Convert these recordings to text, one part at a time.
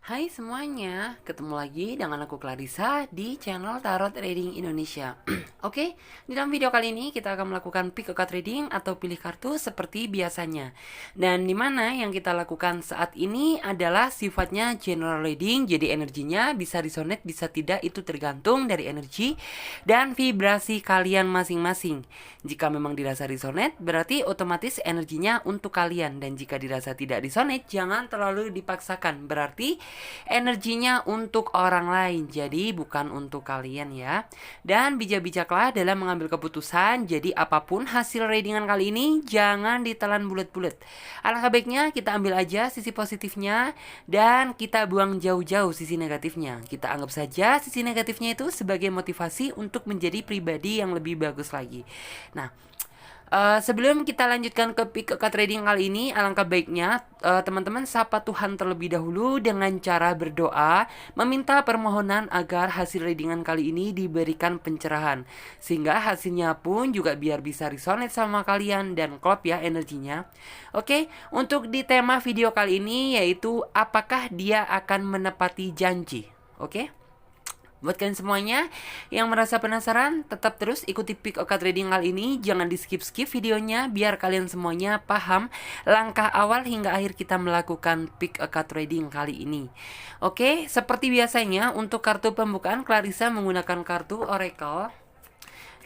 Hai semuanya, ketemu lagi dengan aku Clarissa di channel Tarot Reading Indonesia. Oke, di dalam video kali ini kita akan melakukan pick a card reading atau pilih kartu seperti biasanya. Dan dimana yang kita lakukan saat ini adalah sifatnya general reading, jadi energinya bisa resonate, bisa tidak, itu tergantung dari energi dan vibrasi kalian masing-masing. Jika memang dirasa resonate, berarti otomatis energinya untuk kalian. Dan jika dirasa tidak resonate, jangan terlalu dipaksakan, berarti energinya untuk orang lain, jadi bukan untuk kalian ya. Dan bijak-bijaklah dalam mengambil keputusan. Jadi apapun hasil readingan kali ini, jangan ditelan bulat-bulat. Alangkah baiknya kita ambil aja sisi positifnya dan kita buang jauh-jauh sisi negatifnya. Kita anggap saja sisi negatifnya itu sebagai motivasi untuk menjadi pribadi yang lebih bagus lagi. Nah, sebelum kita lanjutkan ke pick a card reading kali ini, alangkah baiknya teman-teman sapa Tuhan terlebih dahulu dengan cara berdoa, meminta permohonan agar hasil readingan kali ini diberikan pencerahan, sehingga hasilnya pun juga biar bisa resonate sama kalian dan klop ya energinya. Oke, untuk di tema video kali ini yaitu apakah dia akan menepati janji. Oke. Buat kalian semuanya yang merasa penasaran, tetap terus ikuti pick a card reading kali ini. Jangan di skip-skip videonya biar kalian semuanya paham langkah awal hingga akhir kita melakukan pick a card reading kali ini. Oke, seperti biasanya untuk kartu pembukaan Clarissa menggunakan kartu Oracle.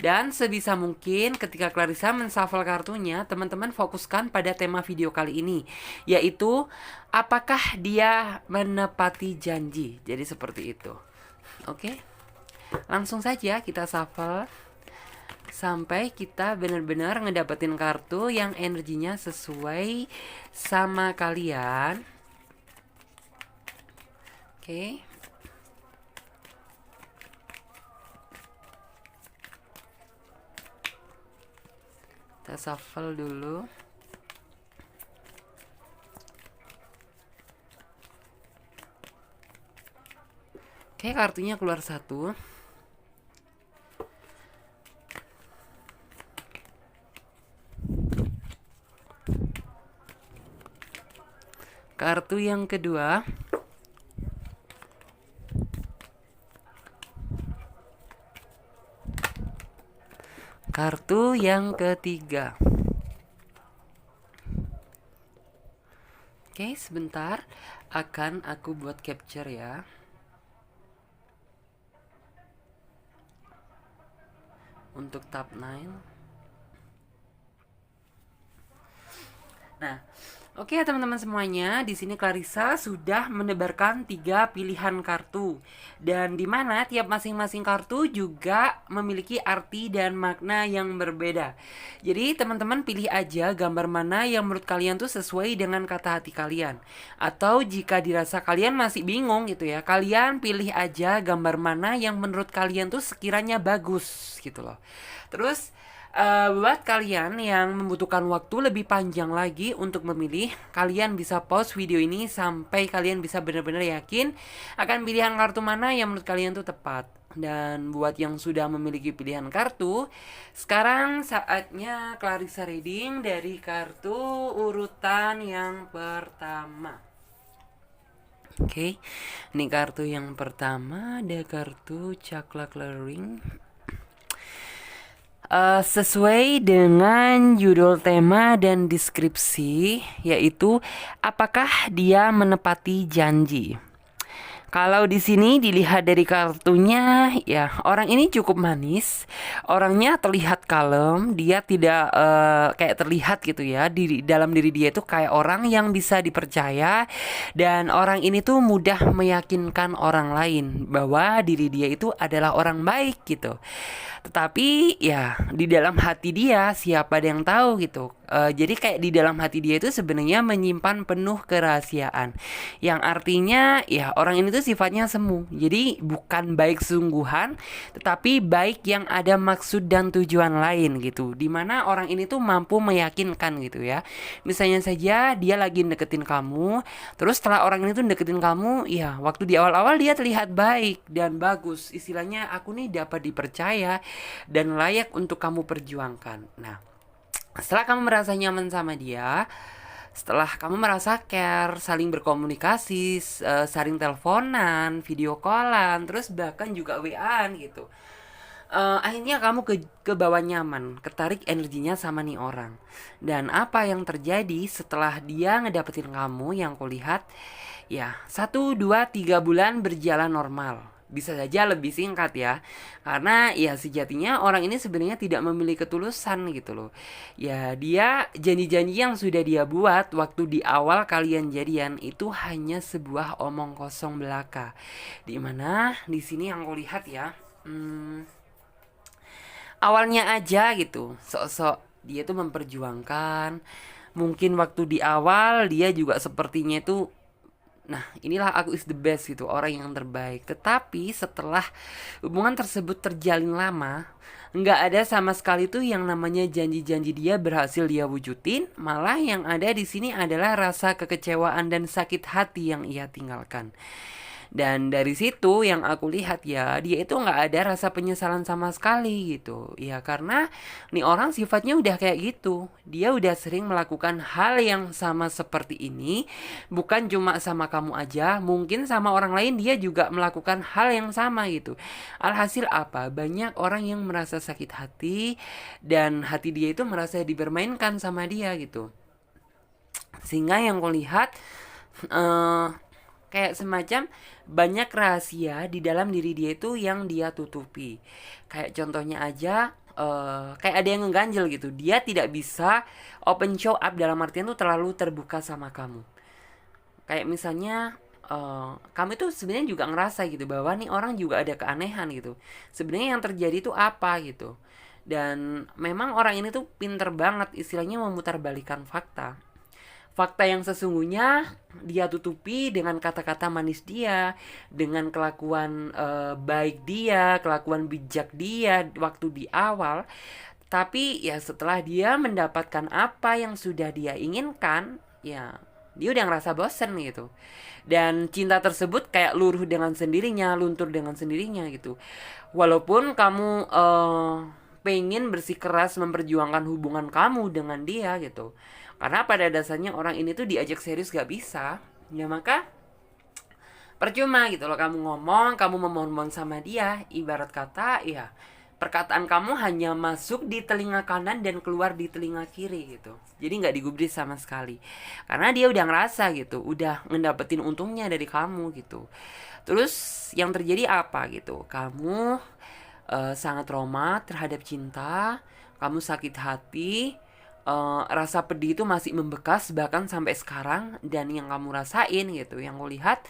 Dan sebisa mungkin ketika Clarissa menshuffle kartunya, teman-teman fokuskan pada tema video kali ini, yaitu apakah dia menepati janji. Jadi seperti itu. Oke, langsung saja kita shuffle sampai kita benar-benar ngedapetin kartu yang energinya sesuai sama kalian. Oke. Kita shuffle dulu. Oke, kartunya keluar satu. Kartu yang kedua. Kartu yang ketiga. Oke, sebentar akan aku buat capture ya. Untuk tab 9. Nah, oke ya teman-teman semuanya, di sini Clarissa sudah menebarkan 3 pilihan kartu. Dan di mana tiap masing-masing kartu juga memiliki arti dan makna yang berbeda. Jadi teman-teman pilih aja gambar mana yang menurut kalian tuh sesuai dengan kata hati kalian. Atau jika dirasa kalian masih bingung gitu ya, kalian pilih aja gambar mana yang menurut kalian tuh sekiranya bagus gitu loh. Terus buat kalian yang membutuhkan waktu lebih panjang lagi untuk memilih, kalian bisa pause video ini sampai kalian bisa benar-benar yakin akan pilihan kartu mana yang menurut kalian tuh tepat. Dan buat yang sudah memiliki pilihan kartu, sekarang saatnya Clarissa reading dari kartu urutan yang pertama. Oke, ini kartu yang pertama, ada kartu Chakra Clearing. Sesuai dengan judul tema dan deskripsi, yaitu apakah dia menepati janji. Kalau di sini dilihat dari kartunya, ya orang ini cukup manis, orangnya terlihat kalem, dia tidak kayak terlihat gitu ya, dalam diri dia itu kayak orang yang bisa dipercaya, dan orang ini tuh mudah meyakinkan orang lain bahwa diri dia itu adalah orang baik gitu. Tetapi ya di dalam hati dia siapa ada yang tahu gitu. Jadi kayak di dalam hati dia itu sebenarnya menyimpan penuh kerahasiaan. Yang artinya ya orang ini tuh sifatnya semu. Jadi bukan baik sungguhan, tetapi baik yang ada maksud dan tujuan lain gitu. Dimana orang ini tuh mampu meyakinkan gitu ya. Misalnya saja dia lagi deketin kamu, terus setelah orang ini tuh deketin kamu, ya waktu di awal-awal dia terlihat baik dan bagus. Istilahnya aku nih dapat dipercaya dan layak untuk kamu perjuangkan. Nah, setelah kamu merasa nyaman sama dia, Setelah kamu merasa care, saling berkomunikasi, saling teleponan, video callan, terus bahkan juga WA-an gitu. Akhirnya kamu ke bawah nyaman, ketarik energinya sama nih orang. Dan apa yang terjadi setelah dia ngedapetin kamu yang kulihat, ya 1, 2, 3 bulan berjalan normal. Bisa saja lebih singkat ya, karena ya sejatinya orang ini sebenarnya tidak memiliki ketulusan gitu loh. Ya dia janji-janji yang sudah dia buat waktu di awal kalian jadian itu hanya sebuah omong kosong belaka. Dimana di sini yang kulihat ya, awalnya aja gitu sok-sok dia tuh memperjuangkan, mungkin waktu di awal dia juga sepertinya itu, nah inilah aku is the best gitu, orang yang terbaik. Tetapi setelah hubungan tersebut terjalin lama, nggak ada sama sekali tuh yang namanya janji-janji dia berhasil dia wujudin. Malah yang ada di sini adalah rasa kekecewaan dan sakit hati yang ia tinggalkan. Dan dari situ yang aku lihat ya, dia itu nggak ada rasa penyesalan sama sekali gitu. Ya karena nih orang sifatnya udah kayak gitu. Dia udah sering melakukan hal yang sama seperti ini. Bukan cuma sama kamu aja, mungkin sama orang lain dia juga melakukan hal yang sama gitu. Alhasil apa? Banyak orang yang merasa sakit hati, dan hati dia itu merasa dipermainkan sama dia gitu. Sehingga yang kulihat eh kayak semacam banyak rahasia di dalam diri dia itu yang dia tutupi. Kayak contohnya aja, kayak ada yang ngeganjel gitu. Dia tidak bisa open show up, dalam artian tuh terlalu terbuka sama kamu. Kayak misalnya kamu itu sebenarnya juga ngerasa gitu bahwa nih orang juga ada keanehan gitu. Sebenarnya yang terjadi itu apa gitu. Dan memang orang ini tuh pinter banget istilahnya memutarbalikkan fakta. Fakta yang sesungguhnya dia tutupi dengan kata-kata manis dia, dengan kelakuan baik dia, kelakuan bijak dia waktu di awal. Tapi ya setelah dia mendapatkan apa yang sudah dia inginkan, ya dia udah ngerasa bosen gitu. Dan cinta tersebut kayak luruh dengan sendirinya, luntur dengan sendirinya gitu. Walaupun kamu pengen bersikeras memperjuangkan hubungan kamu dengan dia gitu. Karena pada dasarnya orang ini tuh diajak serius gak bisa. Ya maka percuma gitu loh kamu ngomong, kamu memohon-mohon sama dia. Ibarat kata ya perkataan kamu hanya masuk di telinga kanan dan keluar di telinga kiri gitu. Jadi gak digubris sama sekali. Karena dia udah ngerasa gitu, udah ngedapetin untungnya dari kamu gitu. Terus yang terjadi apa gitu? Kamu sangat trauma terhadap cinta, kamu sakit hati, rasa pedih itu masih membekas bahkan sampai sekarang. Dan yang kamu rasain gitu, yang aku lihat,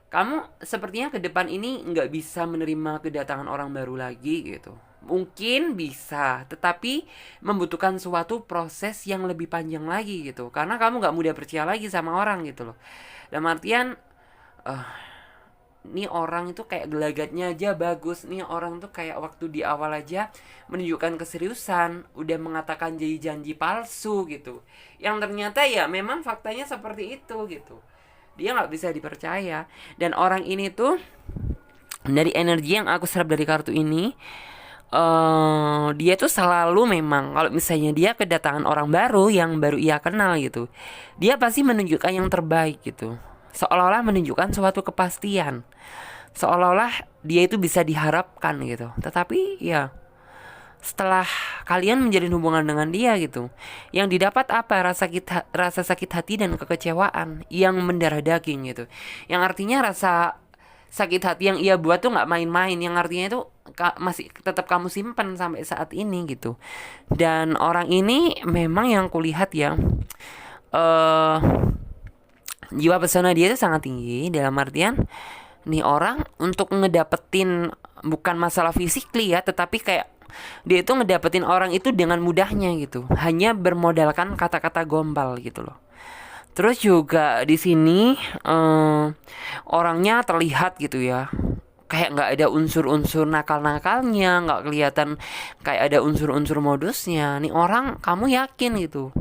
kamu sepertinya ke depan ini nggak bisa menerima kedatangan orang baru lagi gitu. Mungkin bisa, tetapi membutuhkan suatu proses yang lebih panjang lagi gitu. Karena kamu nggak mudah percaya lagi sama orang gitu loh. Dalam artian nih orang itu kayak gelagatnya aja bagus. Nih orang tuh kayak waktu di awal aja menunjukkan keseriusan, udah mengatakan janji-janji palsu gitu, yang ternyata ya memang faktanya seperti itu gitu. Dia nggak bisa dipercaya. Dan orang ini tuh dari energi yang aku serap dari kartu ini, dia tuh selalu memang kalau misalnya dia kedatangan orang baru yang baru ia kenal gitu, dia pasti menunjukkan yang terbaik gitu. Seolah-olah menunjukkan suatu kepastian, seolah-olah dia itu bisa diharapkan gitu. Tetapi ya setelah kalian menjalin hubungan dengan dia gitu, yang didapat apa? Rasa sakit hati dan kekecewaan yang mendarah daging gitu. Yang artinya rasa sakit hati yang ia buat tuh nggak main-main. Yang artinya itu masih tetap kamu simpan sampai saat ini gitu. Dan orang ini memang yang kulihat ya, jiwa pesona dia itu sangat tinggi. Dalam artian nih orang untuk ngedapetin bukan masalah fisikly ya, tetapi kayak dia itu ngedapetin orang itu dengan mudahnya gitu, hanya bermodalkan kata-kata gombal gitu loh. Terus juga di sini orangnya terlihat gitu ya, kayak nggak ada unsur-unsur nakal-nakalnya, nggak kelihatan kayak ada unsur-unsur modusnya. Nih orang kamu yakin gitu,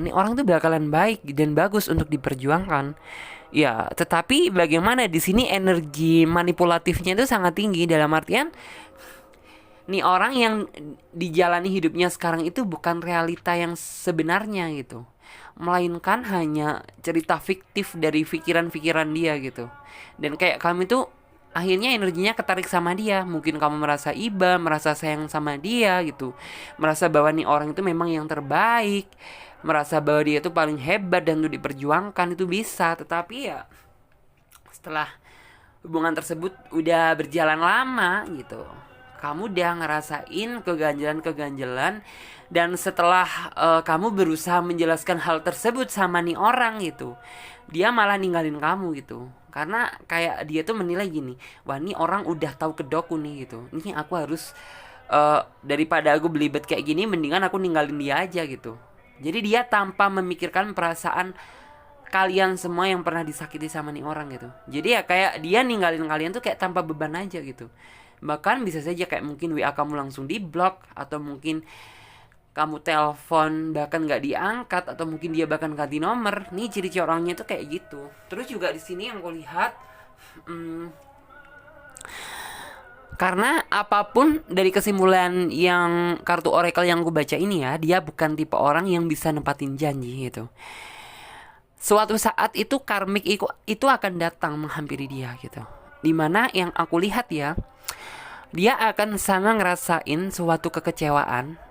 nih orang tuh bakalan baik dan bagus untuk diperjuangkan. Ya, tetapi bagaimana di sini energi manipulatifnya itu sangat tinggi. Dalam artian nih orang yang dijalani hidupnya sekarang itu bukan realita yang sebenarnya gitu, melainkan hanya cerita fiktif dari pikiran-pikiran dia gitu. Dan kayak kamu itu akhirnya energinya ketarik sama dia. Mungkin kamu merasa iba, merasa sayang sama dia gitu, merasa bahwa nih orang itu memang yang terbaik, merasa bahwa dia itu paling hebat dan untuk diperjuangkan itu bisa. Tetapi ya setelah hubungan tersebut udah berjalan lama gitu, kamu udah ngerasain keganjalan-keganjalan, dan setelah kamu berusaha menjelaskan hal tersebut sama nih orang gitu, dia malah ninggalin kamu gitu. Karena kayak dia tuh menilai gini, wah nih orang udah tahu kedokku nih gitu, ini aku harus daripada aku belibet kayak gini, mendingan aku ninggalin dia aja gitu. Jadi dia tanpa memikirkan perasaan kalian semua yang pernah disakiti sama nih orang gitu. Jadi ya kayak dia ninggalin kalian tuh kayak tanpa beban aja gitu. Bahkan bisa saja kayak mungkin WA kamu langsung di blok, atau mungkin kamu telepon bahkan nggak diangkat, atau mungkin dia bahkan ganti nomor. Nih ciri-ciri orangnya tuh kayak gitu. Terus juga di sini yang aku lihat, karena apapun dari kesimpulan yang kartu oracle yang aku baca ini ya, dia bukan tipe orang yang bisa nempatin janji gitu. Suatu saat itu karmik itu akan datang menghampiri dia gitu. Dimana yang aku lihat ya, dia akan sangat ngerasain suatu kekecewaan,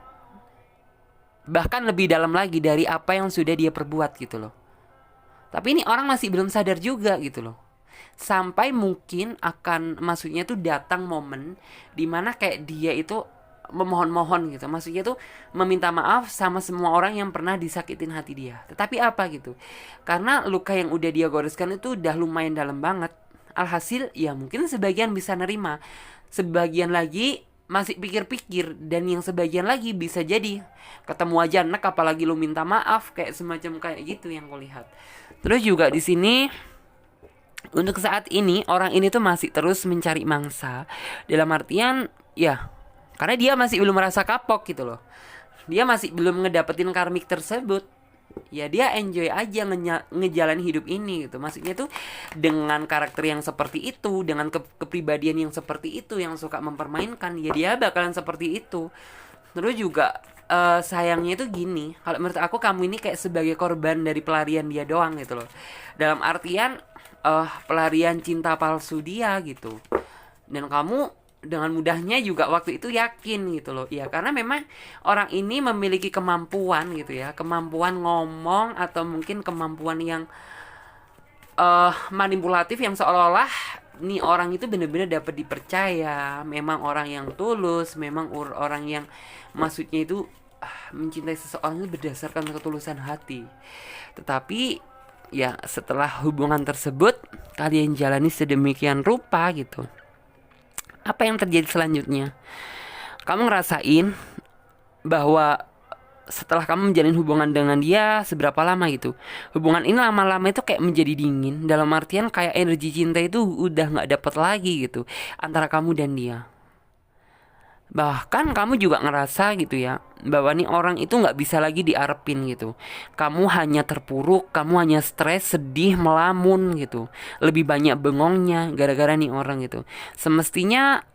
bahkan lebih dalam lagi dari apa yang sudah dia perbuat gitu loh. Tapi ini orang masih belum sadar juga gitu loh. Sampai mungkin akan, maksudnya tuh datang momen dimana kayak dia itu memohon-mohon gitu. Maksudnya tuh meminta maaf sama semua orang yang pernah disakitin hati dia. Tetapi apa gitu, karena luka yang udah dia goreskan itu udah lumayan dalam banget. Alhasil ya mungkin sebagian bisa nerima, sebagian lagi masih pikir-pikir, dan yang sebagian lagi bisa jadi ketemu aja enak apalagi lu minta maaf, kayak semacam kayak gitu yang aku lihat. Terus juga di sini untuk saat ini orang ini tuh masih terus mencari mangsa, dalam artian ya karena dia masih belum merasa kapok gitu loh. Dia masih belum ngedapetin karmik tersebut. Ya dia enjoy aja ngejalan hidup ini gitu. Maksudnya tuh dengan karakter yang seperti itu, dengan kepribadian yang seperti itu, yang suka mempermainkan, ya dia bakalan seperti itu. Terus juga sayangnya itu gini, kalau menurut aku kamu ini kayak sebagai korban dari pelarian dia doang gitu loh. Dalam artian pelarian cinta palsu dia gitu. Dan kamu dengan mudahnya juga waktu itu yakin gitu loh. Ya karena memang orang ini memiliki kemampuan gitu ya, kemampuan ngomong, atau mungkin kemampuan yang manipulatif, yang seolah-olah nih orang itu benar-benar dapat dipercaya. Memang orang yang tulus, memang orang yang maksudnya itu mencintai seseorang itu berdasarkan ketulusan hati. Tetapi ya setelah hubungan tersebut kalian jalani sedemikian rupa gitu, apa yang terjadi selanjutnya? Kamu ngerasain bahwa setelah kamu menjalin hubungan dengan dia seberapa lama gitu, hubungan ini lama-lama itu kayak menjadi dingin. Dalam artian kayak energi cinta itu udah gak dapet lagi gitu antara kamu dan dia. Bahkan kamu juga ngerasa gitu ya, bahwa nih orang itu gak bisa lagi diarepin gitu. Kamu hanya terpuruk, kamu hanya stres, sedih, melamun gitu. Lebih banyak bengongnya gara-gara nih orang gitu. Semestinya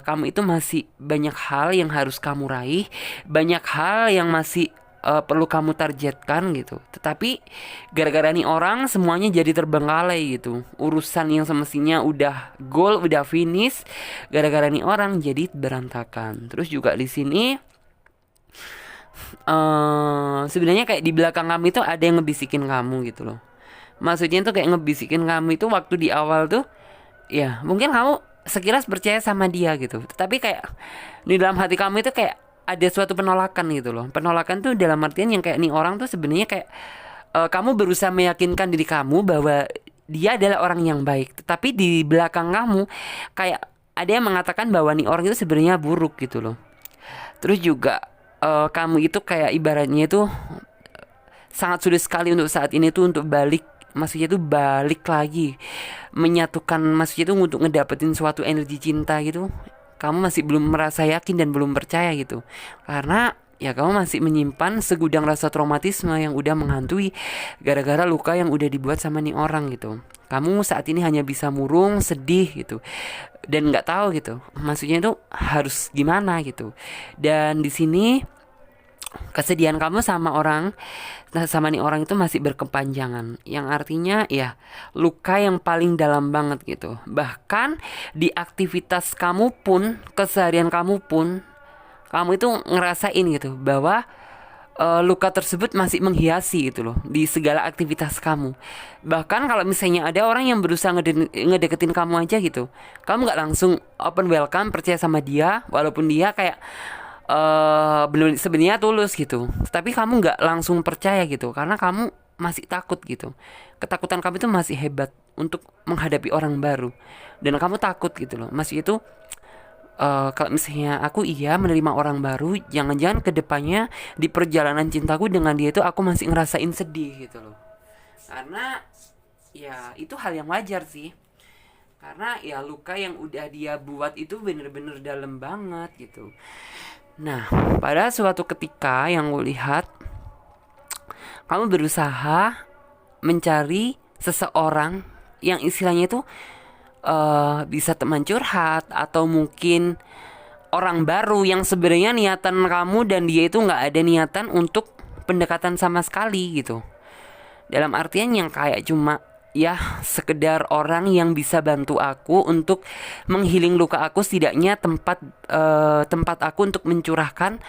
kamu itu masih banyak hal yang harus kamu raih, banyak hal yang masih perlu kamu targetkan gitu. Tetapi gara-gara nih orang semuanya jadi terbengkalai gitu. Urusan yang semestinya udah goal, udah finish, gara-gara nih orang jadi berantakan. Terus juga di sini sebenarnya kayak di belakang kamu itu ada yang ngebisikin kamu gitu loh. Maksudnya tuh kayak ngebisikin kamu itu waktu di awal tuh, ya mungkin kamu sekilas percaya sama dia gitu, tetapi kayak di dalam hati kamu itu kayak ada suatu penolakan gitu loh. Penolakan tuh dalam artian yang kayak nih orang tuh sebenarnya kayak kamu berusaha meyakinkan diri kamu bahwa dia adalah orang yang baik, tetapi di belakang kamu kayak ada yang mengatakan bahwa nih orang itu sebenarnya buruk gitu loh. Terus juga kamu itu kayak ibaratnya itu sangat sulit sekali untuk saat ini tuh untuk balik, maksudnya tuh balik lagi menyatukan, maksudnya tuh untuk ngedapetin suatu energi cinta gitu. Kamu masih belum merasa yakin dan belum percaya gitu, karena ya kamu masih menyimpan segudang rasa traumatisme yang udah menghantui gara-gara luka yang udah dibuat sama nih orang gitu. Kamu saat ini hanya bisa murung, sedih gitu, dan nggak tahu gitu. Maksudnya itu harus gimana gitu. Dan di sini kesedihan kamu sama nih orang itu masih berkepanjangan, yang artinya ya luka yang paling dalam banget gitu. Bahkan di aktivitas kamu pun, keseharian kamu pun, kamu itu ngerasain gitu bahwa luka tersebut masih menghiasi gitu loh di segala aktivitas kamu. Bahkan kalau misalnya ada orang yang berusaha ngedeketin kamu aja gitu, kamu nggak langsung open welcome, percaya sama dia, walaupun dia kayak bener sebenarnya tulus gitu, tapi kamu nggak langsung percaya gitu karena kamu masih takut gitu. Ketakutan kamu itu masih hebat untuk menghadapi orang baru, dan kamu takut gitu loh. Masih itu kalau misalnya aku iya menerima orang baru, jangan-jangan kedepannya di perjalanan cintaku dengan dia itu aku masih ngerasain sedih gitu loh. Karena ya itu hal yang wajar sih, karena ya luka yang udah dia buat itu bener-bener dalam banget gitu. Nah, pada suatu ketika yang gue lihat, kamu berusaha mencari seseorang yang istilahnya itu bisa teman curhat, atau mungkin orang baru yang sebenarnya niatan kamu dan dia itu nggak ada niatan untuk pendekatan sama sekali gitu. Dalam artian yang kayak cuma ya sekedar orang yang bisa bantu aku untuk menghealing luka aku, setidaknya tempat aku untuk mencurahkan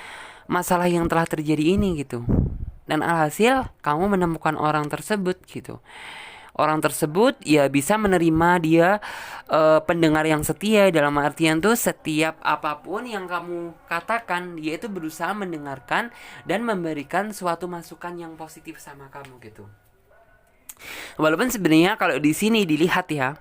masalah yang telah terjadi ini gitu. Dan alhasil kamu menemukan orang tersebut gitu. Orang tersebut ya bisa menerima dia, pendengar yang setia, dalam artian tuh setiap apapun yang kamu katakan dia itu berusaha mendengarkan dan memberikan suatu masukan yang positif sama kamu gitu. Walaupun sebenarnya kalau di sini dilihat ya,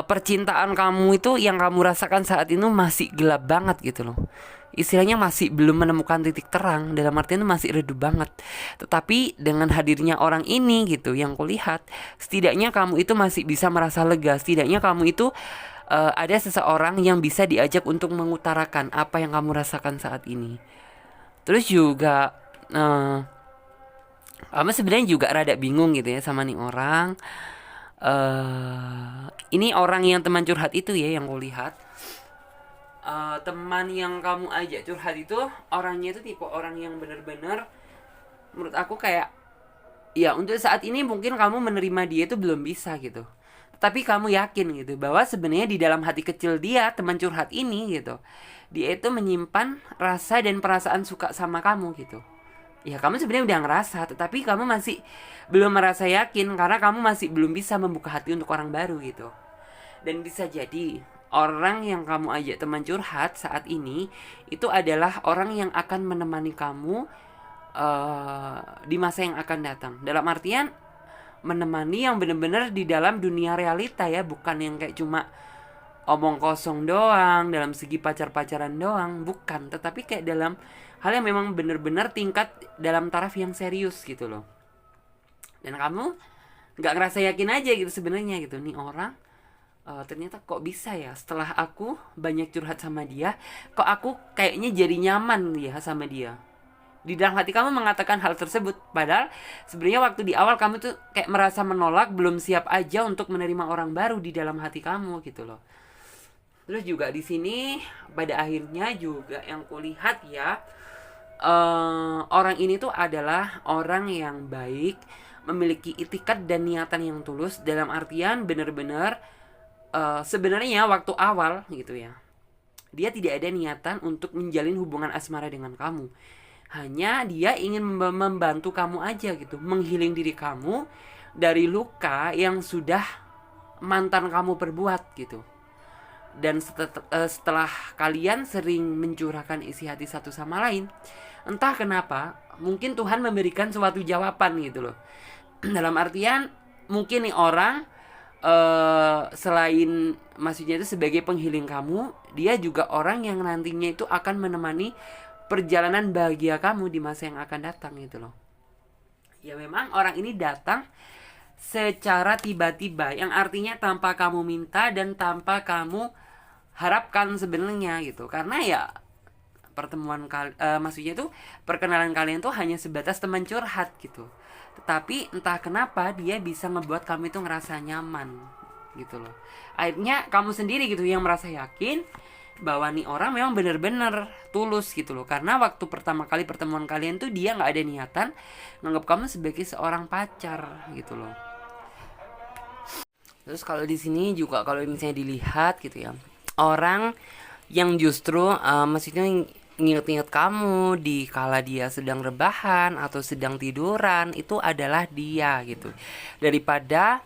percintaan kamu itu yang kamu rasakan saat ini masih gelap banget gitu loh. Istilahnya masih belum menemukan titik terang, dalam artian itu masih redup banget. Tetapi dengan hadirnya orang ini gitu yang kulihat, setidaknya kamu itu masih bisa merasa lega. Setidaknya kamu itu ada seseorang yang bisa diajak untuk mengutarakan apa yang kamu rasakan saat ini. Terus juga kamu sebenarnya juga rada bingung gitu ya sama nih orang. Ini orang yang teman curhat itu ya yang kulihat. Teman yang kamu ajak curhat itu orangnya itu tipe orang yang benar-benar menurut aku kayak ya untuk saat ini mungkin kamu menerima dia itu belum bisa gitu, tapi kamu yakin gitu bahwa sebenarnya di dalam hati kecil dia, teman curhat ini gitu, dia itu menyimpan rasa dan perasaan suka sama kamu gitu. Ya kamu sebenarnya udah ngerasa, tetapi kamu masih belum merasa yakin karena kamu masih belum bisa membuka hati untuk orang baru gitu. Dan bisa jadi orang yang kamu ajak teman curhat saat ini itu adalah orang yang akan menemani kamu di masa yang akan datang. Dalam artian menemani yang benar-benar di dalam dunia realita ya, bukan yang kayak cuma omong kosong doang dalam segi pacar-pacaran doang, bukan, tetapi kayak dalam hal yang memang benar-benar tingkat dalam taraf yang serius gitu loh. Dan kamu nggak ngerasa yakin aja gitu sebenarnya gitu, nih orang ternyata kok bisa ya setelah aku banyak curhat sama dia, kok aku kayaknya jadi nyaman ya sama dia. Di dalam hati kamu mengatakan hal tersebut, padahal sebenarnya waktu di awal kamu tuh kayak merasa menolak, belum siap aja untuk menerima orang baru di dalam hati kamu gitu loh. Terus juga di sini pada akhirnya juga yang kulihat ya, orang ini tuh adalah orang yang baik, memiliki itikat dan niatan yang tulus, dalam artian benar-benar sebenarnya waktu awal gitu ya, dia tidak ada niatan untuk menjalin hubungan asmara dengan kamu. Hanya dia ingin membantu kamu aja gitu, menghealing diri kamu dari luka yang sudah mantan kamu perbuat gitu. Dan setelah kalian sering mencurahkan isi hati satu sama lain, entah kenapa mungkin Tuhan memberikan suatu jawaban gitu loh. Dalam artian mungkin nih orang selain maksudnya itu sebagai penghealing kamu, dia juga orang yang nantinya itu akan menemani perjalanan bahagia kamu di masa yang akan datang gitu loh. Ya memang orang ini datang secara tiba-tiba, yang artinya tanpa kamu minta dan tanpa kamu harapkan sebenarnya gitu. Karena ya pertemuan maksudnya itu perkenalan kalian tuh hanya sebatas teman curhat gitu. Tetapi entah kenapa dia bisa ngebuat kamu itu ngerasa nyaman gitu loh. Akhirnya kamu sendiri gitu yang merasa yakin bahwa nih orang memang bener-bener tulus gitu loh. Karena waktu pertama kali pertemuan kalian tuh dia nggak ada niatan nganggap kamu sebagai seorang pacar gitu loh. Terus kalau di sini juga kalau misalnya dilihat gitu ya, orang yang justru maksudnya nginget-nginget kamu di kala dia sedang rebahan atau sedang tiduran itu adalah dia gitu. Daripada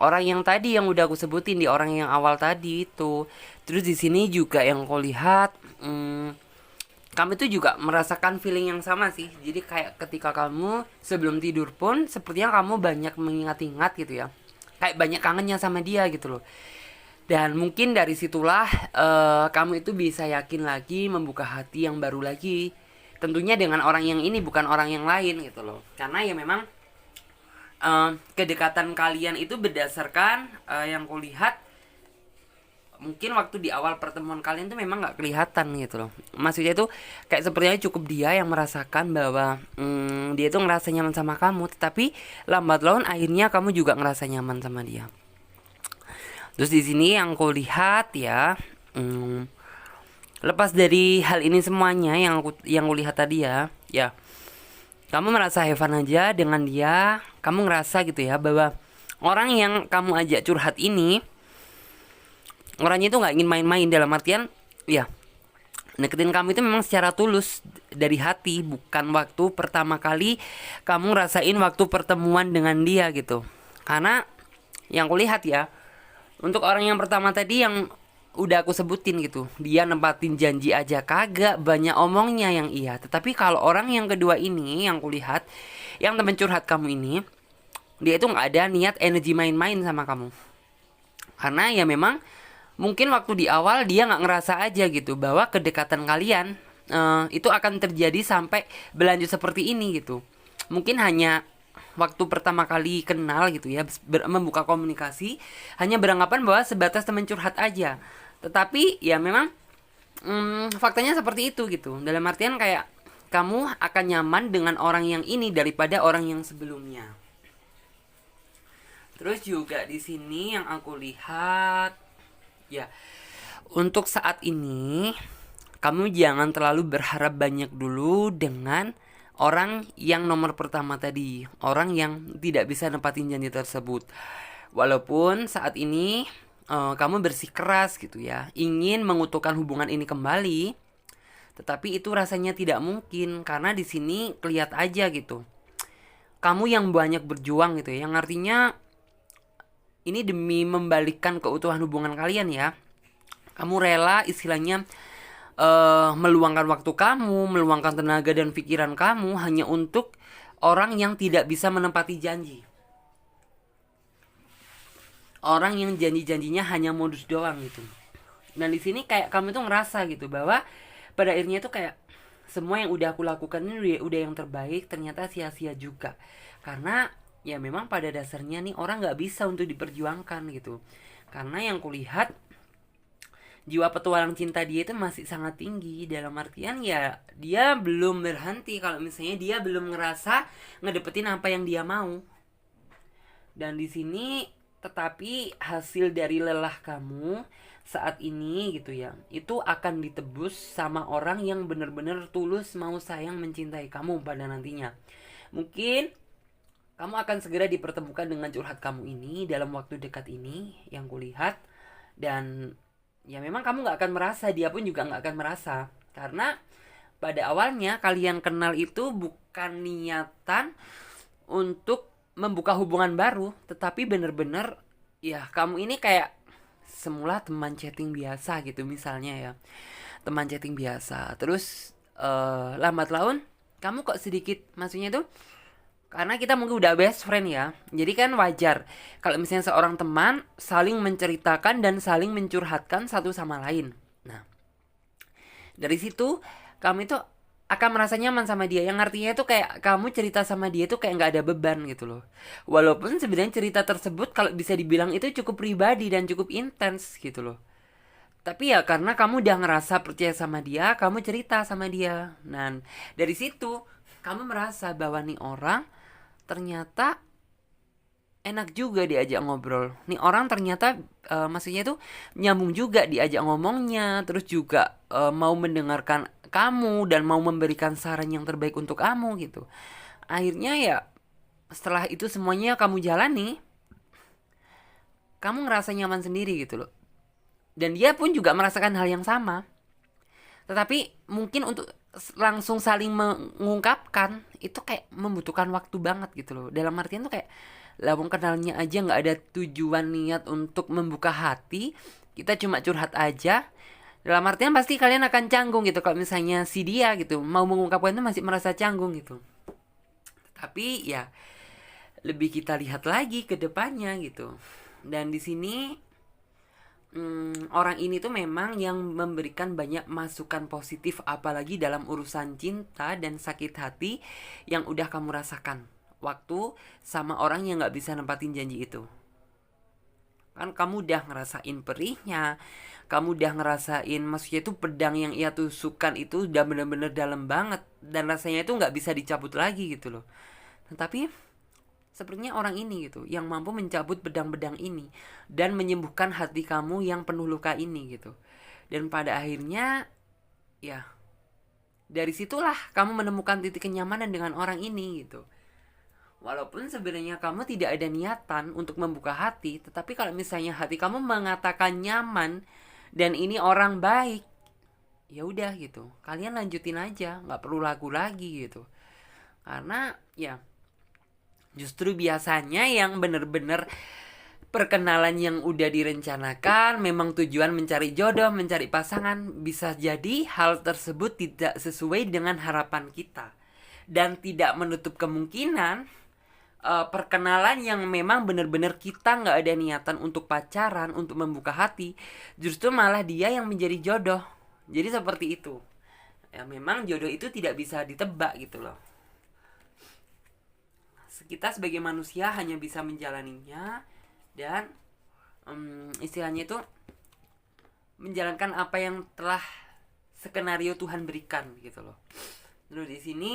orang yang tadi yang udah aku sebutin di orang yang awal tadi itu. Terus di sini juga yang aku lihat kamu itu juga merasakan feeling yang sama sih. Jadi kayak ketika kamu sebelum tidur pun sepertinya kamu banyak mengingat-ingat gitu ya. Kayak banyak kangennya sama dia gitu loh. Dan mungkin dari situlah kamu itu bisa yakin lagi membuka hati yang baru lagi. Tentunya dengan orang yang ini bukan orang yang lain gitu loh. Karena ya memang kedekatan kalian itu berdasarkan yang kulihat mungkin waktu di awal pertemuan kalian tuh memang nggak kelihatan gitu loh. Maksudnya itu kayak sepertinya cukup dia yang merasakan bahwa dia tuh ngerasa nyaman sama kamu, tetapi lambat laun akhirnya kamu juga ngerasa nyaman sama dia. Terus di sini yang aku lihat ya, lepas dari hal ini semuanya yang aku lihat tadi ya, ya kamu merasa have fun aja dengan dia, kamu ngerasa gitu ya bahwa orang yang kamu ajak curhat ini orangnya itu nggak ingin main-main, dalam artian ya deketin kamu itu memang secara tulus dari hati, bukan waktu pertama kali kamu ngerasain waktu pertemuan dengan dia gitu. Karena yang kulihat ya, untuk orang yang pertama tadi yang udah aku sebutin gitu, dia nempatin janji aja kagak, banyak omongnya yang iya. Tetapi kalau orang yang kedua ini yang kulihat, yang temen curhat kamu ini, dia itu nggak ada niat energi main-main sama kamu. Karena ya memang mungkin waktu di awal dia nggak ngerasa aja gitu bahwa kedekatan kalian itu akan terjadi sampai berlanjut seperti ini gitu. Mungkin hanya waktu pertama kali kenal gitu ya, membuka komunikasi, hanya beranggapan bahwa sebatas teman curhat aja. Tetapi ya memang faktanya seperti itu gitu. Dalam artian kayak kamu akan nyaman dengan orang yang ini daripada orang yang sebelumnya. Terus juga di sini yang aku lihat ya, untuk saat ini kamu jangan terlalu berharap banyak dulu dengan orang yang nomor pertama tadi, orang yang tidak bisa nempatin janji tersebut. Walaupun saat ini kamu bersikeras gitu ya, ingin mengutuhkan hubungan ini kembali, tetapi itu rasanya tidak mungkin karena di sini kelihatan aja gitu. Kamu yang banyak berjuang gitu ya, yang artinya ini demi membalikkan keutuhan hubungan kalian ya. Kamu rela istilahnya meluangkan waktu kamu, meluangkan tenaga dan pikiran kamu hanya untuk orang yang tidak bisa menepati janji. Orang yang janji-janjinya hanya modus doang gitu. Dan di sini kayak kamu tuh ngerasa gitu bahwa pada akhirnya tuh kayak semua yang udah aku lakukan ini udah yang terbaik, ternyata sia-sia juga. Karena ya memang pada dasarnya nih orang nggak bisa untuk diperjuangkan gitu. Karena yang kulihat jiwa petualang cinta dia itu masih sangat tinggi, dalam artian ya dia belum berhenti kalau misalnya dia belum ngerasa ngedapetin apa yang dia mau. Dan di sini tetapi hasil dari lelah kamu saat ini gitu ya, itu akan ditebus sama orang yang benar-benar tulus mau sayang mencintai kamu pada nantinya. Mungkin kamu akan segera dipertemukan dengan curhat kamu ini dalam waktu dekat ini yang kulihat. Dan ya memang kamu gak akan merasa, dia pun juga gak akan merasa. Karena pada awalnya kalian kenal itu bukan niatan untuk membuka hubungan baru, tetapi bener-bener ya kamu ini kayak semula teman chatting biasa gitu misalnya ya. Teman chatting biasa. Terus lambat laun kamu kok sedikit, maksudnya tuh karena kita mungkin udah best friend ya, jadi kan wajar kalau misalnya seorang teman saling menceritakan dan saling mencurhatkan satu sama lain. Nah, dari situ kamu itu akan merasa nyaman sama dia, yang artinya itu kayak kamu cerita sama dia itu kayak nggak ada beban gitu loh. Walaupun sebenarnya cerita tersebut kalau bisa dibilang itu cukup pribadi dan cukup intens gitu loh. Tapi ya karena kamu udah ngerasa percaya sama dia, kamu cerita sama dia. Nah, dari situ kamu merasa bahwa nih orang ternyata enak juga diajak ngobrol. Nih orang ternyata maksudnya itu nyambung juga diajak ngomongnya, terus juga mau mendengarkan kamu dan mau memberikan saran yang terbaik untuk kamu gitu. Akhirnya ya setelah itu semuanya kamu jalani, kamu ngerasa nyaman sendiri gitu loh. Dan dia pun juga merasakan hal yang sama. Tetapi mungkin untuk langsung saling mengungkapkan itu kayak membutuhkan waktu banget gitu loh. Dalam artian tuh kayak lawang kenalnya aja nggak ada tujuan niat untuk membuka hati, kita cuma curhat aja. Dalam artian pasti kalian akan canggung gitu kalau misalnya si dia gitu mau mengungkapkan itu masih merasa canggung gitu. Tapi ya lebih kita lihat lagi ke depannya gitu. Dan di sini orang ini tuh memang yang memberikan banyak masukan positif, apalagi dalam urusan cinta dan sakit hati yang udah kamu rasakan waktu sama orang yang gak bisa nempatin janji itu. Kan kamu udah ngerasain perihnya, kamu udah ngerasain maksudnya itu pedang yang ia tusukan itu udah bener-bener dalam banget, dan rasanya itu gak bisa dicabut lagi gitu loh. Tapi sepertinya orang ini gitu yang mampu mencabut bedang-bedang ini dan menyembuhkan hati kamu yang penuh luka ini gitu. Dan pada akhirnya ya dari situlah kamu menemukan titik kenyamanan dengan orang ini gitu. Walaupun sebenarnya kamu tidak ada niatan untuk membuka hati, tetapi kalau misalnya hati kamu mengatakan nyaman dan ini orang baik, ya udah gitu. Kalian lanjutin aja, nggak perlu ragu lagi gitu. Karena ya justru biasanya yang bener-bener perkenalan yang udah direncanakan, memang tujuan mencari jodoh, mencari pasangan, bisa jadi hal tersebut tidak sesuai dengan harapan kita. Dan tidak menutup kemungkinan perkenalan yang memang benar-benar kita nggak ada niatan untuk pacaran, untuk membuka hati, justru malah dia yang menjadi jodoh. Jadi seperti itu. Ya memang jodoh itu tidak bisa ditebak gitu loh. Kita sebagai manusia hanya bisa menjalaninya dan istilahnya itu menjalankan apa yang telah skenario Tuhan berikan gitu loh. Terus di sini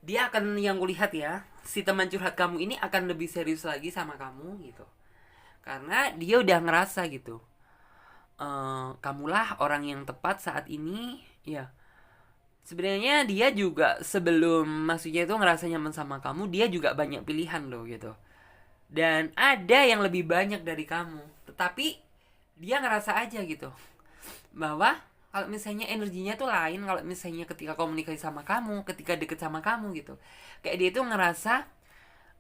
dia akan, yang kulihat ya, si teman curhat kamu ini akan lebih serius lagi sama kamu gitu, karena dia udah ngerasa gitu kamulah orang yang tepat saat ini ya. Sebenarnya dia juga sebelum maksudnya itu ngerasa nyaman sama kamu, dia juga banyak pilihan loh gitu. Dan ada yang lebih banyak dari kamu. Tetapi dia ngerasa aja gitu bahwa kalau misalnya energinya tuh lain kalau misalnya ketika komunikasi sama kamu, ketika deket sama kamu gitu. Kayak dia tuh ngerasa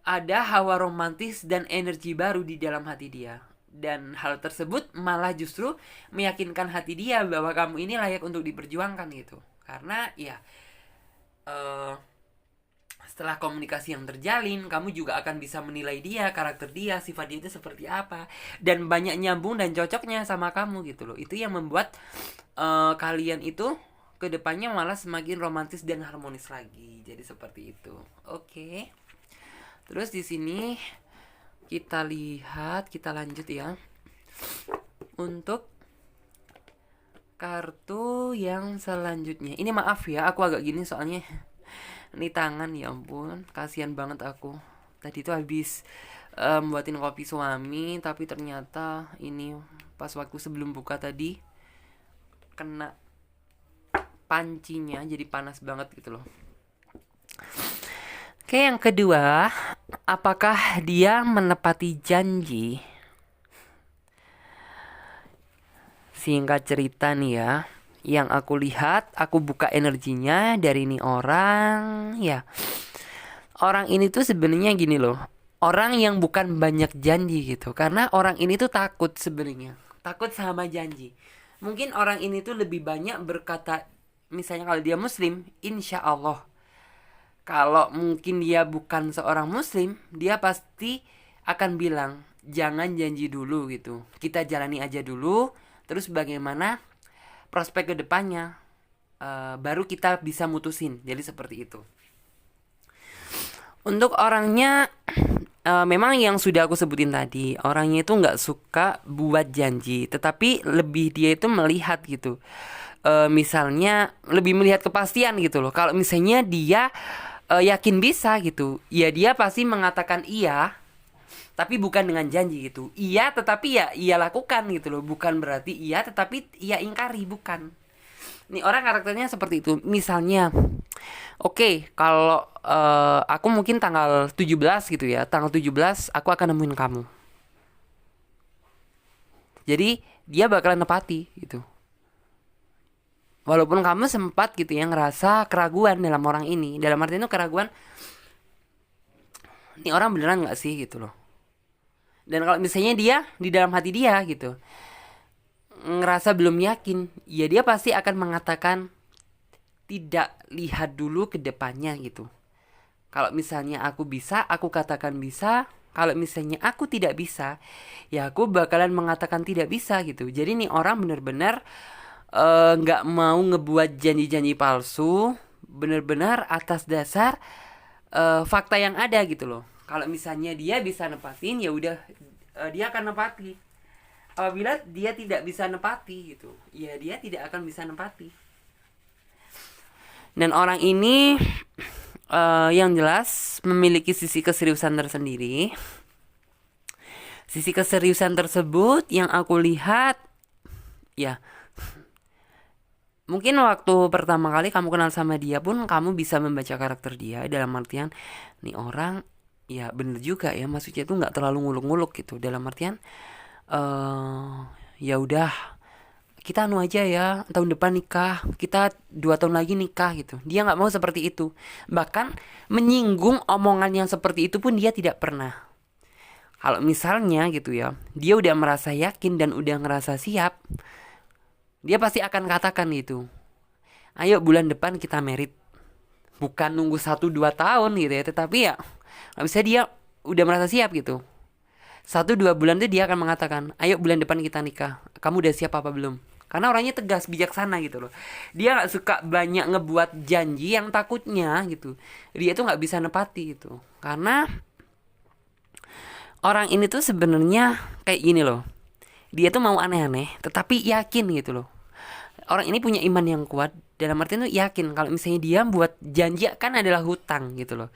ada hawa romantis dan energi baru di dalam hati dia. Dan hal tersebut malah justru meyakinkan hati dia bahwa kamu ini layak untuk diperjuangkan gitu. Karena ya setelah komunikasi yang terjalin, kamu juga akan bisa menilai dia, karakter dia, sifat dia itu seperti apa, dan banyak nyambung dan cocoknya sama kamu gitu loh. Itu yang membuat kalian itu kedepannya malah semakin romantis dan harmonis lagi. Jadi seperti itu. Oke. Terus di sini kita lihat, kita lanjut ya untuk kartu yang selanjutnya. Ini maaf ya, aku agak gini soalnya ini tangan, ya ampun, kasihan banget aku. Tadi tuh habis buatin kopi suami, tapi ternyata ini pas waktu sebelum buka tadi kena pancinya, jadi panas banget gitu loh. Oke, yang kedua, apakah dia menepati janji? Singkat cerita nih ya, yang aku lihat, aku buka energinya dari ini orang ya. Orang ini tuh sebenarnya gini loh, orang yang bukan banyak janji gitu. Karena orang ini tuh takut sebenarnya, takut sama janji. Mungkin orang ini tuh lebih banyak berkata, misalnya kalau dia muslim, insya Allah. Kalau mungkin dia bukan seorang muslim, dia pasti akan bilang, jangan janji dulu gitu, kita jalani aja dulu. Terus bagaimana prospek ke depannya, baru kita bisa mutusin. Jadi seperti itu. Untuk orangnya memang yang sudah aku sebutin tadi, orangnya itu gak suka buat janji, tetapi lebih dia itu melihat gitu, misalnya lebih melihat kepastian gitu loh. Kalau misalnya dia yakin bisa gitu, ya dia pasti mengatakan iya, tapi bukan dengan janji gitu. Iya tetapi ya ia lakukan gitu loh. Bukan berarti iya tetapi ia ingkari, bukan. Nih orang karakternya seperti itu. Misalnya, oke, kalau aku mungkin tanggal 17 gitu ya. Tanggal 17 aku akan nemuin kamu. Jadi dia bakalan nepati gitu. Walaupun kamu sempat gitu ya ngerasa keraguan dalam orang ini. Dalam arti itu keraguan, ini orang beneran gak sih gitu loh. Dan kalau misalnya dia di dalam hati dia gitu ngerasa belum yakin, ya dia pasti akan mengatakan tidak, lihat dulu ke depannya gitu. Kalau misalnya aku bisa, aku katakan bisa. Kalau misalnya aku tidak bisa, ya aku bakalan mengatakan tidak bisa gitu. Jadi nih orang bener-bener nggak mau ngebuat janji-janji palsu, bener-bener atas dasar fakta yang ada gitu loh. Kalau misalnya dia bisa nepatin, ya udah dia akan nepati. Apabila dia tidak bisa nepati gitu, ya dia tidak akan bisa nepati. Dan orang ini yang jelas memiliki sisi keseriusan tersendiri. Sisi keseriusan tersebut yang aku lihat, ya mungkin waktu pertama kali kamu kenal sama dia pun kamu bisa membaca karakter dia. Dalam artian, nih orang ya bener juga ya, maksudnya tuh nggak terlalu nguluk-nguluk gitu. Dalam artian ya udah, kita anu aja ya, tahun depan nikah, kita 2 tahun lagi nikah gitu. Dia nggak mau seperti itu. Bahkan menyinggung omongan yang seperti itu pun dia tidak pernah. Kalau misalnya gitu ya, dia udah merasa yakin dan udah ngerasa siap, dia pasti akan katakan gitu, ayo bulan depan kita merit. Bukan nunggu 1-2 tahun gitu ya, tetapi ya nggak bisa, dia udah merasa siap gitu. 1-2 bulan tuh dia akan mengatakan, ayo bulan depan kita nikah, kamu udah siap apa belum? Karena orangnya tegas, bijaksana gitu loh. Dia gak suka banyak ngebuat janji yang takutnya gitu dia tuh gak bisa nepati gitu. Karena orang ini tuh sebenarnya kayak gini loh, dia tuh mau aneh-aneh tetapi yakin gitu loh. Orang ini punya iman yang kuat, dalam artian tuh yakin kalau misalnya dia buat janji kan adalah hutang gitu loh.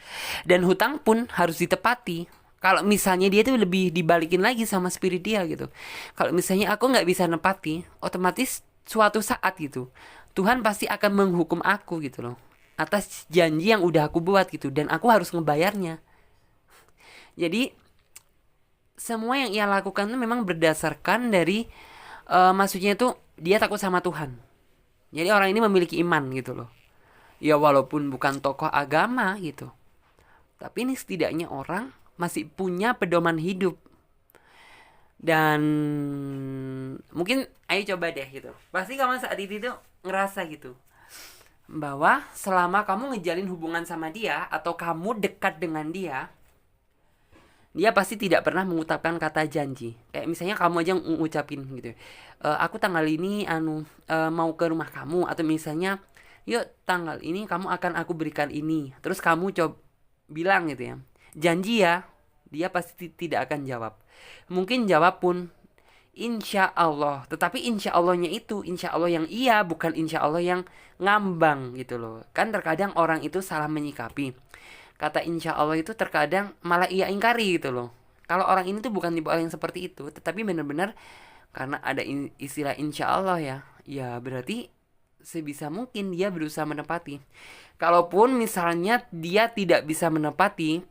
Dan hutang pun harus ditepati. Kalau misalnya dia tuh lebih dibalikin lagi sama spirit dia gitu. Kalau misalnya aku nggak bisa nepati, otomatis suatu saat gitu Tuhan pasti akan menghukum aku gitu loh, atas janji yang udah aku buat gitu, dan aku harus ngebayarnya. Jadi semua yang ia lakukan tuh memang berdasarkan dari maksudnya tuh dia takut sama Tuhan. Jadi orang ini memiliki iman gitu loh. Ya walaupun bukan tokoh agama gitu, tapi ini setidaknya orang masih punya pedoman hidup. Dan mungkin ayo coba deh gitu, pasti kamu saat itu tuh ngerasa gitu bahwa selama kamu ngejalin hubungan sama dia atau kamu dekat dengan dia, dia pasti tidak pernah mengucapkan kata janji. Kayak misalnya kamu aja ngucapin gitu, aku tanggal ini mau ke rumah kamu, atau misalnya yuk tanggal ini kamu akan aku berikan ini, terus kamu coba bilang gitu ya, janji ya, dia pasti tidak akan jawab. Mungkin jawab pun insya Allah, tetapi insya Allahnya itu insya Allah yang iya, bukan insya Allah yang ngambang gitu loh. Kan terkadang orang itu salah menyikapi kata insya Allah itu, terkadang malah ia ingkari gitu loh. Kalau orang ini tuh bukan tipe orang yang seperti itu, tetapi benar-benar karena ada istilah insya Allah ya, ya berarti sebisa mungkin dia berusaha menepati. Kalaupun misalnya dia tidak bisa menepati,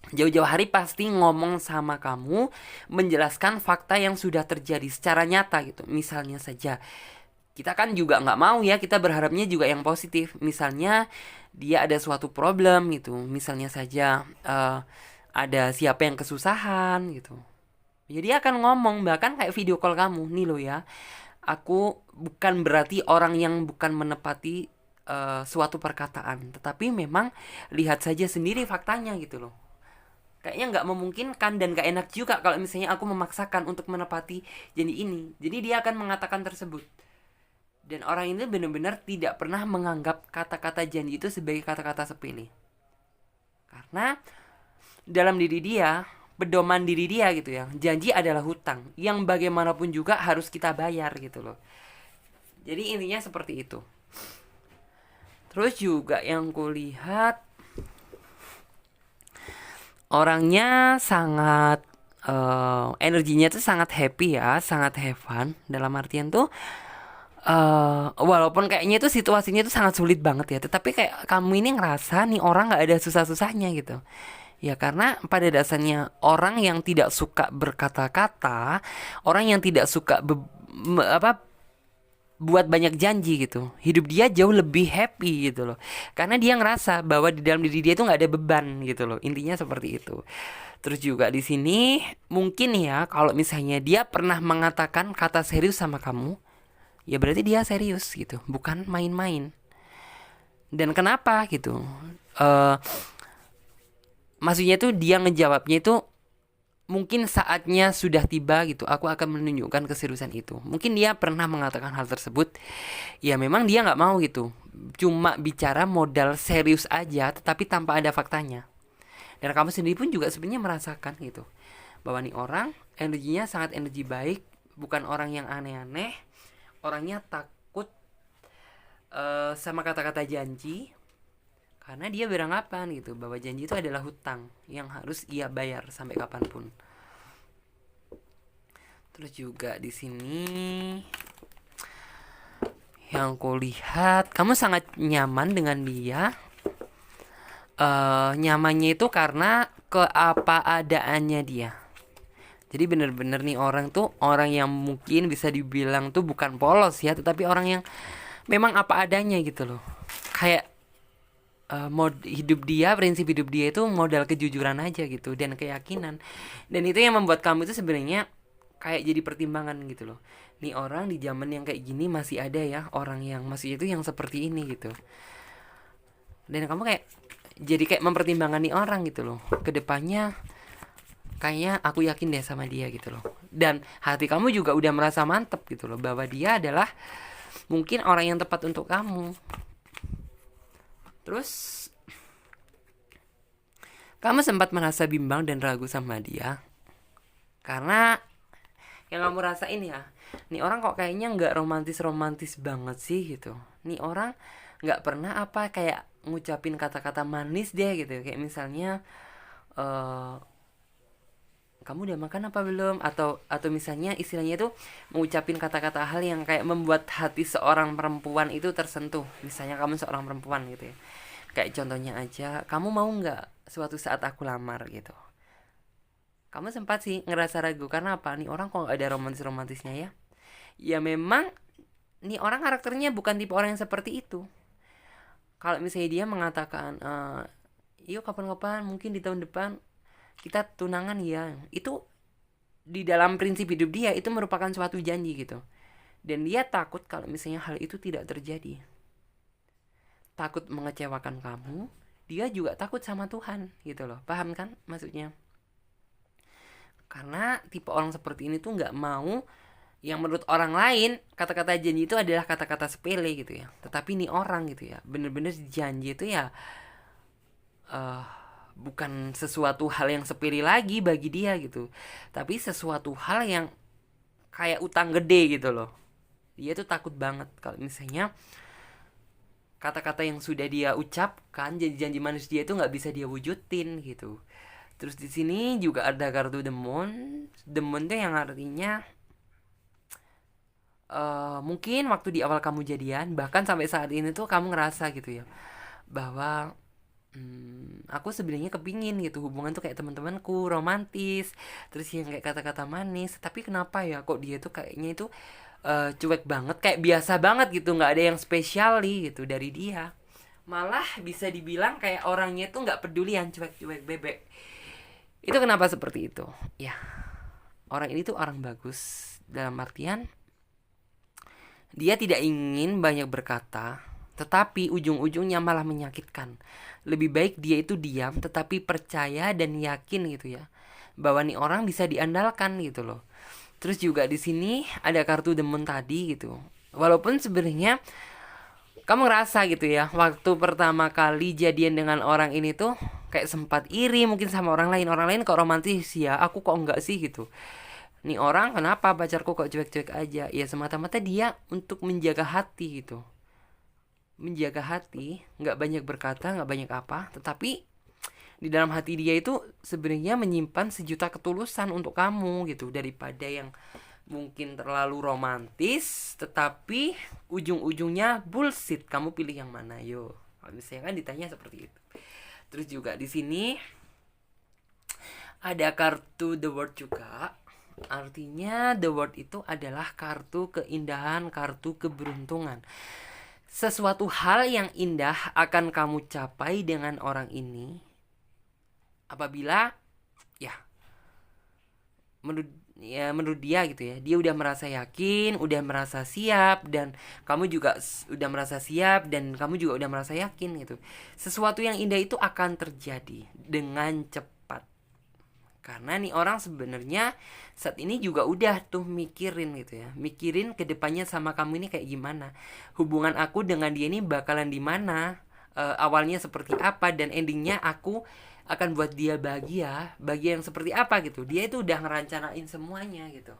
jauh-jauh hari pasti ngomong sama kamu, menjelaskan fakta yang sudah terjadi secara nyata gitu. Misalnya saja, kita kan juga nggak mau ya, kita berharapnya juga yang positif. Misalnya dia ada suatu problem gitu, misalnya saja ada siapa yang kesusahan gitu, jadi dia akan ngomong, bahkan kayak video call kamu, nih lo ya, aku bukan berarti orang yang bukan menepati suatu perkataan, tetapi memang lihat saja sendiri faktanya gitu loh. Kayaknya nggak memungkinkan dan gak enak juga kalau misalnya aku memaksakan untuk menepati janji ini. Jadi dia akan mengatakan tersebut. Dan orang ini benar-benar tidak pernah menganggap kata-kata janji itu sebagai kata-kata sepele. Karena dalam diri dia, pedoman diri dia gitu ya, janji adalah hutang yang bagaimanapun juga harus kita bayar gitu loh. Jadi intinya seperti itu. Terus juga yang kulihat orangnya sangat energinya tuh sangat happy ya, sangat have fun. Dalam artian tuh walaupun kayaknya itu situasinya tuh sangat sulit banget ya, tetapi kayak kamu ini ngerasa nih orang nggak ada susah-susahnya gitu. Ya karena pada dasarnya orang yang tidak suka berkata-kata, orang yang tidak suka buat banyak janji gitu, hidup dia jauh lebih happy gitu loh, karena dia ngerasa bahwa di dalam diri dia tuh nggak ada beban gitu loh, intinya seperti itu. Terus juga di sini mungkin ya kalau misalnya dia pernah mengatakan kata serius sama kamu, ya berarti dia serius gitu, bukan main-main. Dan kenapa gitu? eh Maksudnya tuh dia ngejawabnya itu mungkin saatnya sudah tiba gitu. Aku akan menunjukkan keseriusan itu. Mungkin dia pernah mengatakan hal tersebut. Ya memang dia nggak mau gitu. Cuma bicara modal serius aja, tetapi tanpa ada faktanya. Dan kamu sendiri pun juga sebenarnya merasakan gitu, bahwa nih orang energinya sangat energi baik, bukan orang yang aneh-aneh. Orangnya takut sama kata-kata janji, karena dia beranggapan gitu bahwa janji itu adalah hutang yang harus ia bayar sampai kapanpun. Terus juga di sini yang kulihat kamu sangat nyaman dengan dia. Nyamannya itu karena ke apa adaannya dia. Jadi bener-bener nih orang tuh orang yang mungkin bisa dibilang tuh bukan polos ya, tetapi orang yang memang apa adanya gitu loh. Kayak hidup dia, prinsip hidup dia itu modal kejujuran aja gitu dan keyakinan. Dan itu yang membuat kamu itu sebenarnya kayak jadi pertimbangan gitu loh. Nih orang di zaman yang kayak gini masih ada ya orang yang masih itu yang seperti ini gitu. Dan kamu kayak jadi kayak mempertimbangkan nih orang gitu loh. Kedepannya kayaknya aku yakin deh sama dia gitu loh. Dan hati kamu juga udah merasa mantep gitu loh bahwa dia adalah mungkin orang yang tepat untuk kamu. Terus kamu sempat merasa bimbang dan ragu sama dia karena yang kamu rasain ya, nih orang kok kayaknya nggak romantis banget sih gitu. Nih orang nggak pernah apa kayak ngucapin kata-kata manis deh gitu, kayak misalnya eh kamu udah makan apa belum, atau misalnya istilahnya itu mengucapin kata-kata hal yang kayak membuat hati seorang perempuan itu tersentuh. Misalnya kamu seorang perempuan gitu ya, kayak contohnya aja, kamu mau nggak suatu saat aku lamar gitu. Kamu sempat sih ngerasa ragu karena apa, nih orang kok nggak ada romantisnya ya. Ya memang nih orang karakternya bukan tipe orang yang seperti itu. Kalau misalnya dia mengatakan yuk kapan-kapan mungkin di tahun depan kita tunangan ya, itu di dalam prinsip hidup dia itu merupakan suatu janji gitu. Dan dia takut kalau misalnya hal itu tidak terjadi, takut mengecewakan kamu. Dia juga takut sama Tuhan gitu loh, paham kan maksudnya? Karena tipe orang seperti ini tuh nggak mau yang menurut orang lain kata-kata janji itu adalah kata-kata sepele gitu ya, tetapi ini orang gitu ya bener-bener janji itu ya uh, bukan sesuatu hal yang sepele lagi bagi dia gitu, tapi sesuatu hal yang kayak utang gede gitu loh. Dia tuh takut banget kalau misalnya kata-kata yang sudah dia ucapkan, janji-janji manis dia itu nggak bisa dia wujudin gitu. Terus di sini juga ada kartu demon. Demon tuh yang artinya mungkin waktu di awal kamu jadian, bahkan sampai saat ini tuh kamu ngerasa gitu ya bahwa aku sebenarnya kepingin gitu hubungan tuh kayak teman-temanku, romantis, terus yang kayak kata-kata manis. Tapi kenapa ya kok dia tuh kayaknya itu cuek banget, kayak biasa banget gitu, nggak ada yang spesial gitu dari dia. Malah bisa dibilang kayak orangnya tuh nggak pedulian, cuek-cuek bebek. Itu kenapa seperti itu? Ya, orang ini tuh orang bagus dalam artian dia tidak ingin banyak berkata, tetapi ujung-ujungnya malah menyakitkan. Lebih baik dia itu diam tetapi percaya dan yakin gitu ya, bahwa nih orang bisa diandalkan gitu loh. Terus juga di sini ada kartu demon tadi gitu. Walaupun sebenarnya kamu ngerasa gitu ya, waktu pertama kali jadian dengan orang ini tuh kayak sempat iri mungkin sama orang lain. Orang lain kok romantis ya, aku kok enggak sih gitu. Nih orang kenapa pacarku kok cuek-cuek aja? Ya semata-mata dia untuk menjaga hati gitu. menjaga hati, nggak banyak berkata, nggak banyak apa, tetapi di dalam hati dia itu sebenarnya menyimpan sejuta ketulusan untuk kamu gitu, daripada yang mungkin terlalu romantis tetapi ujung-ujungnya bullshit. Kamu pilih yang mana? Yo, kalau misalnya kan ditanya seperti itu. Terus juga di sini ada kartu The World juga. Artinya The World itu adalah kartu keindahan, kartu keberuntungan. Sesuatu hal yang indah akan kamu capai dengan orang ini apabila ya menurut dia gitu ya, dia udah merasa yakin, udah merasa siap, dan kamu juga udah merasa siap, dan kamu juga udah merasa yakin gitu. Sesuatu yang indah itu akan terjadi dengan cepat. Karena nih orang sebenarnya saat ini juga udah tuh mikirin gitu ya, mikirin kedepannya sama kamu ini kayak gimana, hubungan aku dengan dia ini bakalan di mana, awalnya seperti apa, dan endingnya aku akan buat dia bahagia yang seperti apa gitu. Dia itu udah ngerancanain semuanya gitu.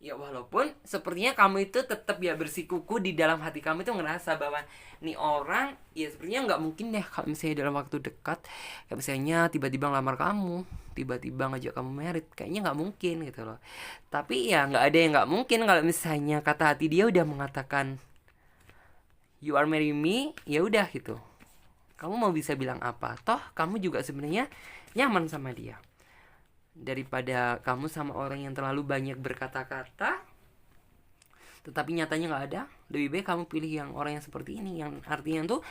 Ya walaupun sepertinya kamu itu tetap ya bersikuku di dalam hati kamu itu ngerasa bahwa nih orang ya sepertinya nggak mungkin deh kalau misalnya dalam waktu dekat kayak misalnya tiba-tiba ngelamar kamu, tiba-tiba ngajak kamu merit, kayaknya nggak mungkin gitu loh. Tapi ya nggak ada yang nggak mungkin kalau misalnya kata hati dia udah mengatakan you are marry me, ya udah gitu. Kamu mau bisa bilang apa? Toh kamu juga sebenarnya nyaman sama dia. Daripada kamu sama orang yang terlalu banyak berkata-kata tetapi nyatanya nggak ada, lebih baik kamu pilih yang orang yang seperti ini, yang artinya tuh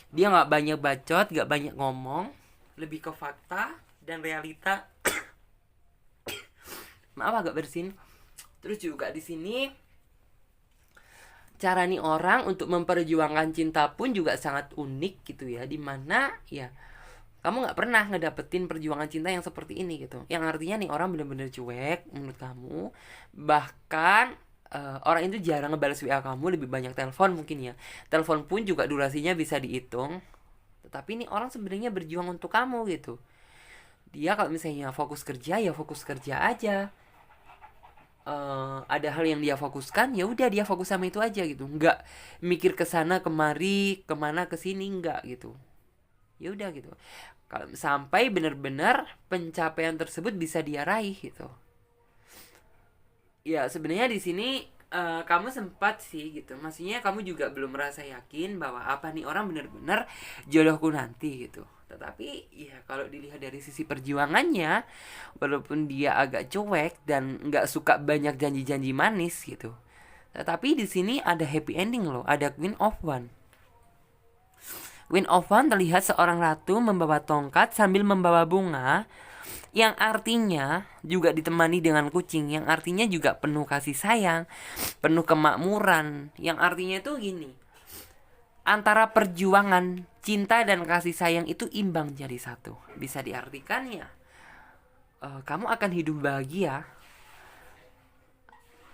dia nggak banyak bacot, nggak banyak ngomong, lebih ke fakta dan realita. Maaf agak bersin. Terus juga di sini cara nih orang untuk memperjuangkan cinta pun juga sangat unik gitu ya, dimana ya kamu nggak pernah ngedapetin perjuangan cinta yang seperti ini gitu, yang artinya nih orang bener-bener cuek menurut kamu. Bahkan orang itu jarang ngebales WA kamu, lebih banyak telepon mungkin ya. Telepon pun juga durasinya bisa dihitung. Tetapi nih orang sebenarnya berjuang untuk kamu gitu. Dia kalau misalnya fokus kerja ya fokus kerja aja. Ada hal yang dia fokuskan, ya udah dia fokus sama itu aja gitu, nggak mikir kesana kemari kemana kesini, nggak gitu. Ya udah gitu. Kalau sampai benar-benar pencapaian tersebut bisa dia raih gitu. Ya sebenarnya di sini kamu sempat sih gitu. Maksudnya kamu juga belum merasa yakin bahwa apa nih orang benar-benar jodohku nanti gitu. Tetapi ya kalau dilihat dari sisi perjuangannya, walaupun dia agak cuek dan nggak suka banyak janji-janji manis gitu, tetapi di sini ada happy ending loh, ada Queen of One. Queen of One terlihat seorang ratu membawa tongkat sambil membawa bunga, yang artinya juga ditemani dengan kucing, yang artinya juga penuh kasih sayang, penuh kemakmuran, yang artinya itu gini, antara perjuangan cinta dan kasih sayang itu imbang jadi satu. Bisa diartikan ya, kamu akan hidup bahagia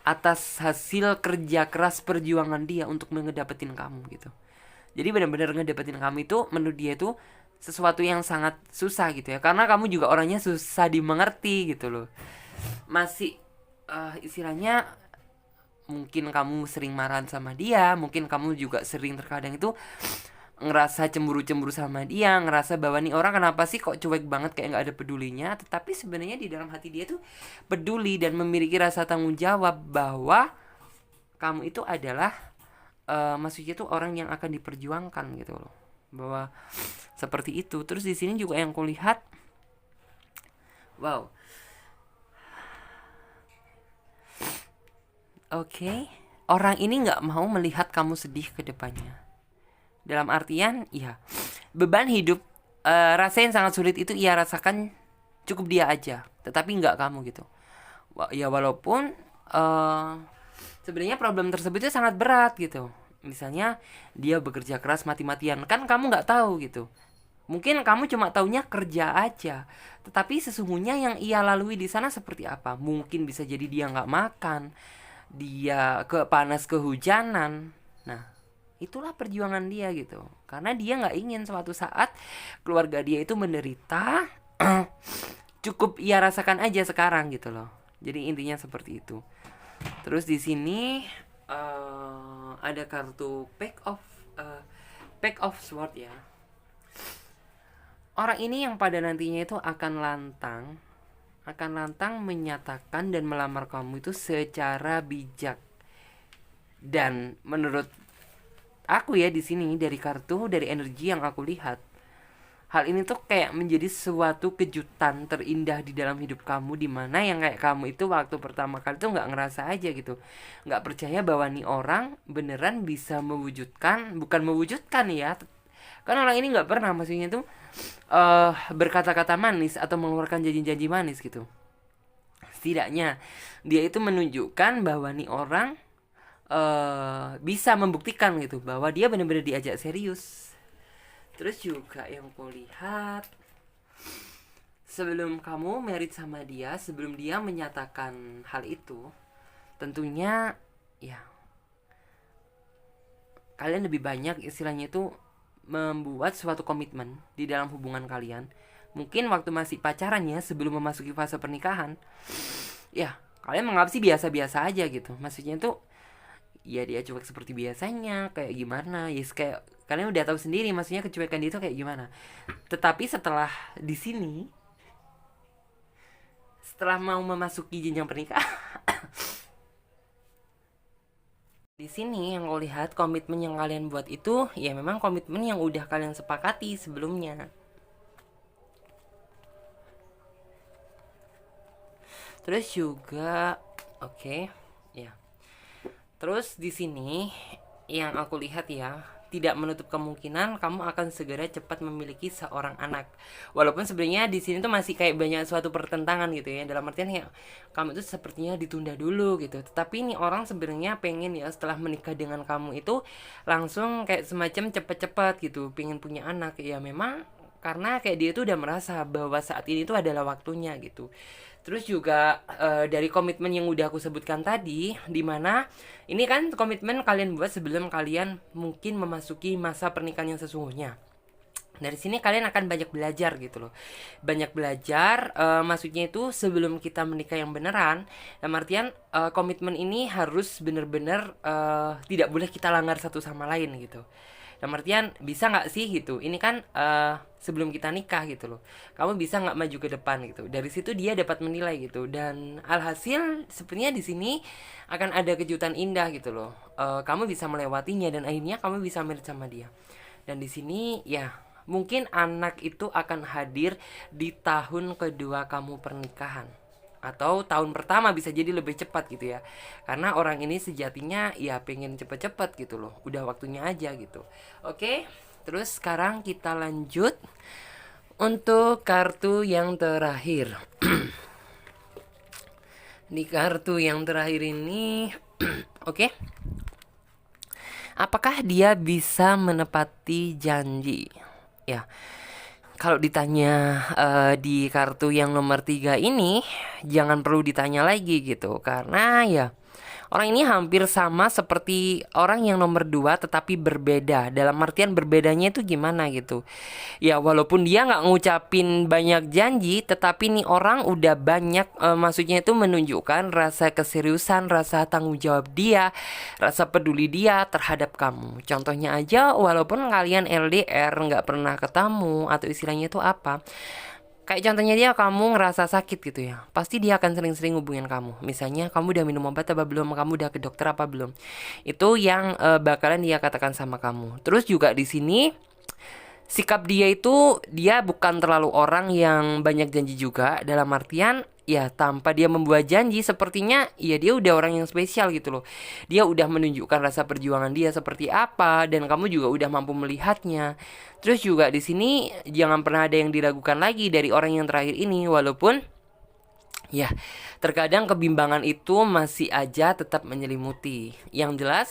atas hasil kerja keras perjuangan dia untuk ngedapetin kamu gitu. Jadi benar-benar ngedapetin kamu itu menurut dia itu sesuatu yang sangat susah gitu ya, karena kamu juga orangnya susah dimengerti gitu loh. Masih istilahnya mungkin kamu sering marahan sama dia, mungkin kamu juga sering terkadang itu ngerasa cemburu-cemburu sama dia, ngerasa bahwa nih orang kenapa sih kok cuek banget, kayak nggak ada pedulinya. Tetapi sebenarnya di dalam hati dia tuh peduli dan memiliki rasa tanggung jawab bahwa kamu itu adalah maksudnya tuh orang yang akan diperjuangkan gitu loh, bahwa seperti itu. Terus di sini juga yang kulihat, wow, oke, orang ini nggak mau melihat kamu sedih ke depannya. Dalam artian, ya beban hidup, rasa yang sangat sulit itu ia rasakan cukup dia aja, tetapi nggak kamu gitu. Ya walaupun sebenarnya problem tersebut itu sangat berat gitu. Misalnya dia bekerja keras mati-matian, kan kamu nggak tahu gitu. Mungkin kamu cuma taunya kerja aja, tetapi sesungguhnya yang ia lalui di sana seperti apa? Mungkin bisa jadi dia nggak makan, dia panas kehujanan. Nah, itulah perjuangan dia gitu. Karena dia nggak ingin suatu saat keluarga dia itu menderita. Cukup ia rasakan aja sekarang gitu loh. Jadi intinya seperti itu. Terus di sini ada kartu pack of Pack of Sword ya. Orang ini yang pada nantinya itu akan lantang menyatakan dan melamar kamu itu secara bijak. Dan menurut aku ya, di sini dari kartu, dari energi yang aku lihat, hal ini tuh kayak menjadi suatu kejutan terindah di dalam hidup kamu, dimana yang kayak kamu itu waktu pertama kali tuh nggak ngerasa aja gitu, nggak percaya bahwa nih orang beneran bisa mewujudkan, bukan mewujudkan ya, kan orang ini nggak pernah, maksudnya tuh berkata-kata manis atau mengeluarkan janji-janji manis gitu. Setidaknya dia itu menunjukkan bahwa nih orang bisa membuktikan gitu bahwa dia benar-benar diajak serius. Terus juga yang kulihat, sebelum kamu married sama dia, sebelum dia menyatakan hal itu, tentunya ya kalian lebih banyak istilahnya itu membuat suatu komitmen di dalam hubungan kalian. Mungkin waktu masih pacarannya, sebelum memasuki fase pernikahan, ya kalian menganggap sih biasa-biasa aja gitu. Maksudnya tuh ya dia cuek seperti biasanya, kayak gimana, yes, kayak kalian udah tahu sendiri maksudnya kecuekan dia itu kayak gimana. Tetapi setelah di sini, setelah mau memasuki jenjang pernikahan, di sini yang kau lihat komitmen yang kalian buat itu ya memang komitmen yang udah kalian sepakati sebelumnya. Terus juga oke, ya. Terus di sini yang aku lihat ya, tidak menutup kemungkinan kamu akan segera cepat memiliki seorang anak. Walaupun sebenarnya di sini tuh masih kayak banyak suatu pertentangan gitu ya. Dalam artian ya kamu itu sepertinya ditunda dulu gitu. Tetapi ini orang sebenarnya pengen ya setelah menikah dengan kamu itu langsung kayak semacam cepet-cepet gitu, pengen punya anak. Ya memang karena kayak dia tuh udah merasa bahwa saat ini tuh adalah waktunya gitu. Terus juga dari komitmen yang udah aku sebutkan tadi, dimana ini kan komitmen kalian buat sebelum kalian mungkin memasuki masa pernikahan yang sesungguhnya. Dari sini kalian akan banyak belajar gitu loh. Banyak belajar, maksudnya itu sebelum kita menikah yang beneran, dalam artian komitmen ini harus bener-bener tidak boleh kita langgar satu sama lain gitu. Dalam artian bisa nggak sih gitu, ini kan sebelum kita nikah gitu loh, kamu bisa nggak maju ke depan gitu. Dari situ dia dapat menilai gitu, dan alhasil sebenarnya di sini akan ada kejutan indah gitu loh. Kamu bisa melewatinya dan akhirnya kamu bisa married sama dia. Dan di sini ya mungkin anak itu akan hadir di tahun kedua kamu pernikahan, atau tahun pertama bisa jadi lebih cepat gitu ya, karena orang ini sejatinya ya pengen cepet-cepet gitu loh, udah waktunya aja gitu. Oke, terus sekarang kita lanjut untuk kartu yang terakhir. Di kartu yang terakhir ini oke, apakah dia bisa menepati janji ya? Kalau ditanya di kartu yang nomor 3 ini, jangan perlu ditanya lagi gitu. Karena ya orang ini hampir sama seperti orang yang nomor 2 tetapi berbeda. Dalam artian berbedanya itu gimana gitu. Ya walaupun dia nggak ngucapin banyak janji, tetapi nih orang udah banyak maksudnya itu menunjukkan rasa keseriusan, rasa tanggung jawab dia, rasa peduli dia terhadap kamu. Contohnya aja, walaupun kalian LDR nggak pernah ketemu atau istilahnya itu apa, kayak contohnya dia kamu ngerasa sakit gitu ya, pasti dia akan sering-sering hubungin kamu. Misalnya kamu udah minum obat apa belum, kamu udah ke dokter apa belum, itu yang bakalan dia katakan sama kamu. Terus juga di sini sikap dia itu, dia bukan terlalu orang yang banyak janji juga. Dalam artian ya tanpa dia membuat janji, sepertinya ya dia udah orang yang spesial gitu loh. Dia udah menunjukkan rasa perjuangan dia seperti apa, dan kamu juga udah mampu melihatnya. Terus juga di sini jangan pernah ada yang diragukan lagi dari orang yang terakhir ini. Walaupun ya terkadang kebimbangan itu masih aja tetap menyelimuti. Yang jelas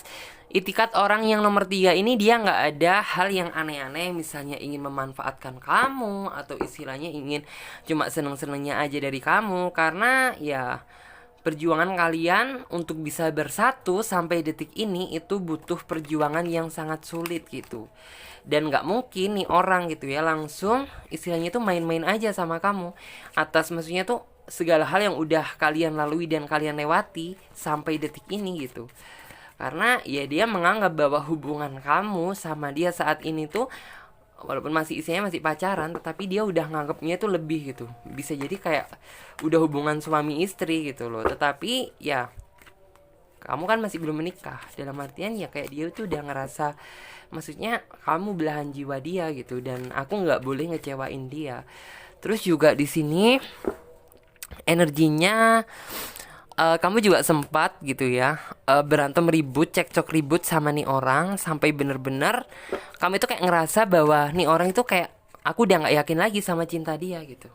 itikat orang yang nomor 3 ini, dia nggak ada hal yang aneh-aneh, misalnya ingin memanfaatkan kamu atau istilahnya ingin cuma seneng-senengnya aja dari kamu. Karena ya perjuangan kalian untuk bisa bersatu sampai detik ini itu butuh perjuangan yang sangat sulit gitu. Dan gak mungkin nih orang gitu ya langsung istilahnya tuh main-main aja sama kamu atas maksudnya tuh segala hal yang udah kalian lalui dan kalian lewati sampai detik ini gitu. Karena ya dia menganggap bahwa hubungan kamu sama dia saat ini tuh, walaupun masih isinya masih pacaran, tetapi dia udah nganggapnya itu lebih gitu. Bisa jadi kayak udah hubungan suami istri gitu loh. Tetapi ya kamu kan masih belum menikah. Dalam artian ya kayak dia tuh udah ngerasa, maksudnya kamu belahan jiwa dia gitu, dan aku nggak boleh ngecewain dia. Terus juga di sini energinya, kamu juga sempat gitu ya, berantem ribut, cekcok ribut sama nih orang, sampai bener-bener kamu itu kayak ngerasa bahwa nih orang itu kayak, aku udah nggak yakin lagi sama cinta dia gitu.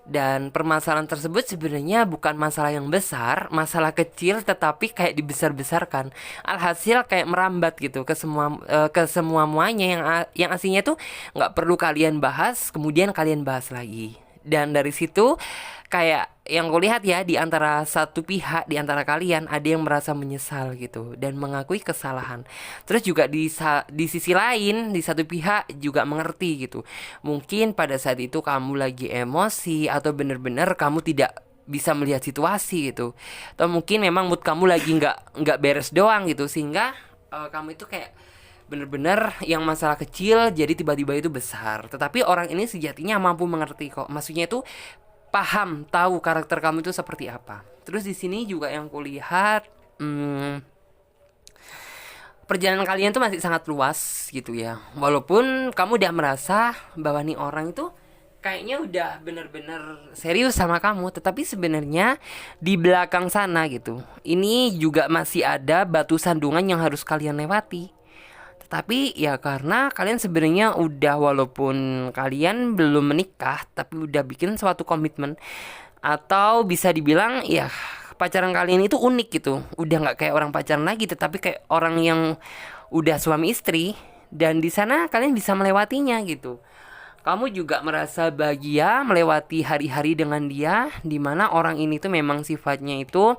Dan permasalahan tersebut sebenarnya bukan masalah yang besar, masalah kecil tetapi kayak dibesar-besarkan. Alhasil kayak merambat gitu ke semua muanya yang aslinya tuh nggak perlu kalian bahas, kemudian kalian bahas lagi. Dan dari situ kayak yang kulihat ya, di antara satu pihak di antara kalian ada yang merasa menyesal gitu dan mengakui kesalahan. Terus juga di sisi lain, di satu pihak juga mengerti gitu. Mungkin pada saat itu kamu lagi emosi atau bener-bener kamu tidak bisa melihat situasi gitu. Atau mungkin memang mood kamu lagi nggak beres doang gitu, sehingga kamu itu kayak bener-bener yang masalah kecil jadi tiba-tiba itu besar. Tetapi orang ini sejatinya mampu mengerti kok. Maksudnya itu paham, tahu karakter kamu itu seperti apa. Terus di sini juga yang kulihat, perjalanan kalian tuh masih sangat luas gitu ya. Walaupun kamu udah merasa bahwa nih orang itu kayaknya udah bener-bener serius sama kamu, tetapi sebenarnya di belakang sana gitu, ini juga masih ada batu sandungan yang harus kalian lewati. Tetapi ya karena kalian sebenarnya udah, walaupun kalian belum menikah tapi udah bikin suatu komitmen, atau bisa dibilang ya pacaran kalian itu unik gitu. Udah nggak kayak orang pacaran lagi, tetapi kayak orang yang udah suami istri, dan di sana kalian bisa melewatinya gitu. Kamu juga merasa bahagia melewati hari-hari dengan dia, dimana orang ini tuh memang sifatnya itu,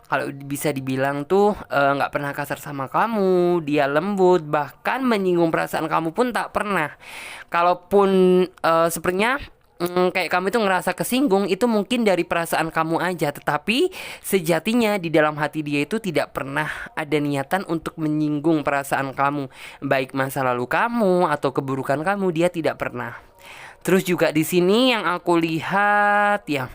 kalau bisa dibilang tuh nggak pernah kasar sama kamu, dia lembut, bahkan menyinggung perasaan kamu pun tak pernah. Kalaupun sepertinya kayak kamu itu ngerasa kesinggung, itu mungkin dari perasaan kamu aja, tetapi sejatinya di dalam hati dia itu tidak pernah ada niatan untuk menyinggung perasaan kamu, baik masa lalu kamu atau keburukan kamu, dia tidak pernah. Terus juga di sini yang aku lihat ya,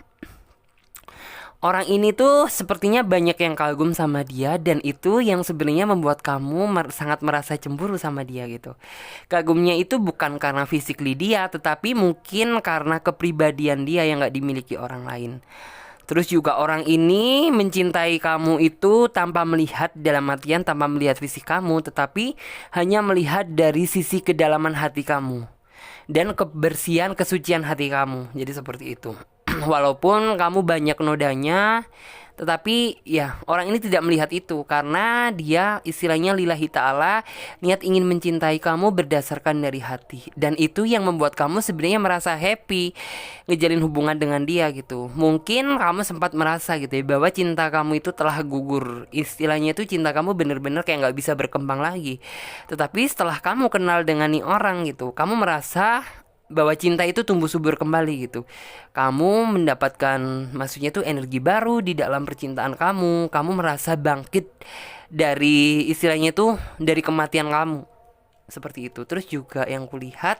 orang ini tuh sepertinya banyak yang kagum sama dia, dan itu yang sebenarnya membuat kamu sangat merasa cemburu sama dia gitu. Kagumnya itu bukan karena physically dia, tetapi mungkin karena kepribadian dia yang gak dimiliki orang lain. Terus juga orang ini mencintai kamu itu tanpa melihat, dalam artian tanpa melihat fisik kamu, tetapi hanya melihat dari sisi kedalaman hati kamu dan kebersihan kesucian hati kamu. Jadi seperti itu. Walaupun kamu banyak nodanya, tetapi ya orang ini tidak melihat itu, karena dia istilahnya lillahi ta'ala, niat ingin mencintai kamu berdasarkan dari hati. Dan itu yang membuat kamu sebenarnya merasa happy ngejalin hubungan dengan dia gitu. Mungkin kamu sempat merasa gitu ya, bahwa cinta kamu itu telah gugur. Istilahnya itu cinta kamu bener-bener kayak gak bisa berkembang lagi. Tetapi setelah kamu kenal dengan nih orang gitu, kamu merasa bahwa cinta itu tumbuh subur kembali gitu. Kamu mendapatkan, maksudnya tuh energi baru di dalam percintaan kamu. Kamu merasa bangkit dari istilahnya tuh dari kematian kamu. Seperti itu. Terus juga yang kulihat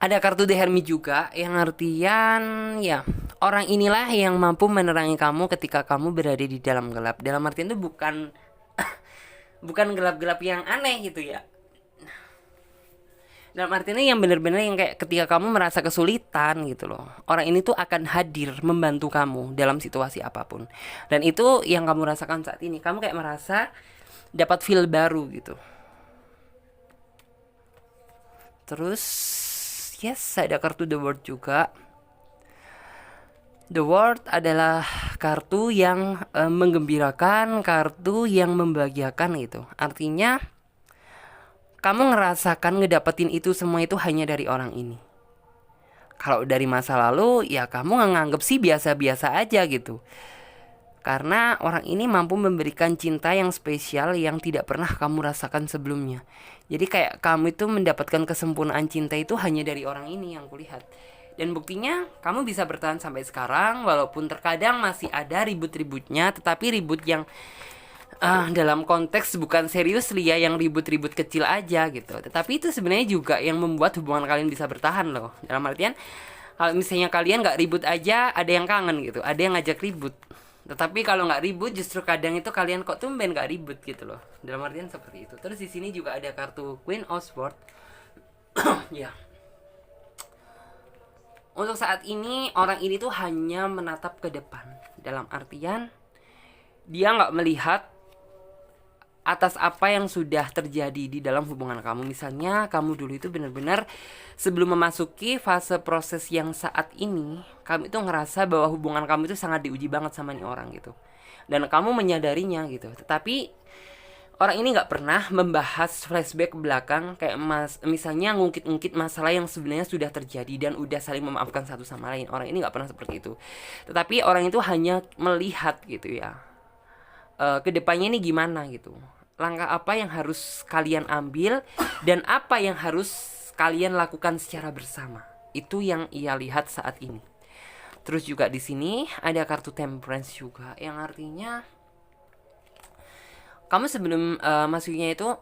ada kartu The Hermit juga, yang artian ya orang inilah yang mampu menerangi kamu ketika kamu berada di dalam gelap. Dalam artian itu bukan bukan gelap-gelap yang aneh gitu ya. Dalam artinya yang benar-benar yang kayak ketika kamu merasa kesulitan gitu loh, orang ini tuh akan hadir membantu kamu dalam situasi apapun. Dan itu yang kamu rasakan saat ini. Kamu kayak merasa dapat feel baru gitu. Terus yes, ada kartu The World juga. The World adalah kartu yang menggembirakan, kartu yang membahagiakan gitu. Artinya kamu ngerasakan ngedapetin itu semua itu hanya dari orang ini. Kalau dari masa lalu ya kamu nganggep sih biasa-biasa aja gitu. Karena orang ini mampu memberikan cinta yang spesial yang tidak pernah kamu rasakan sebelumnya. Jadi kayak kamu itu mendapatkan kesempurnaan cinta itu hanya dari orang ini yang kulihat. Dan buktinya kamu bisa bertahan sampai sekarang, walaupun terkadang masih ada ribut-ributnya, tetapi ribut yang dalam konteks bukan serius Lia, yang ribut-ribut kecil aja gitu. Tetapi itu sebenarnya juga yang membuat hubungan kalian bisa bertahan loh. Dalam artian, kalau misalnya kalian nggak ribut aja, ada yang kangen gitu, ada yang ngajak ribut. Tetapi kalau nggak ribut, justru kadang itu kalian kok tumben nggak ribut gitu loh. Dalam artian seperti itu. Terus di sini juga ada kartu Queen of Swords. Ya. Untuk saat ini orang ini tuh hanya menatap ke depan. Dalam artian dia nggak melihat atas apa yang sudah terjadi di dalam hubungan kamu. Misalnya kamu dulu itu benar-benar sebelum memasuki fase proses yang saat ini, kamu itu ngerasa bahwa hubungan kamu itu sangat diuji banget sama nih orang gitu. Dan kamu menyadarinya gitu. Tetapi orang ini nggak pernah membahas flashback ke belakang, kayak misalnya ngungkit-ngungkit masalah yang sebenarnya sudah terjadi dan udah saling memaafkan satu sama lain. Orang ini nggak pernah seperti itu. Tetapi orang itu hanya melihat gitu ya, kedepannya ini gimana gitu, langkah apa yang harus kalian ambil dan apa yang harus kalian lakukan secara bersama. Itu yang ia lihat saat ini. Terus juga di sini ada kartu Temperance juga, yang artinya kamu sebelum masuknya itu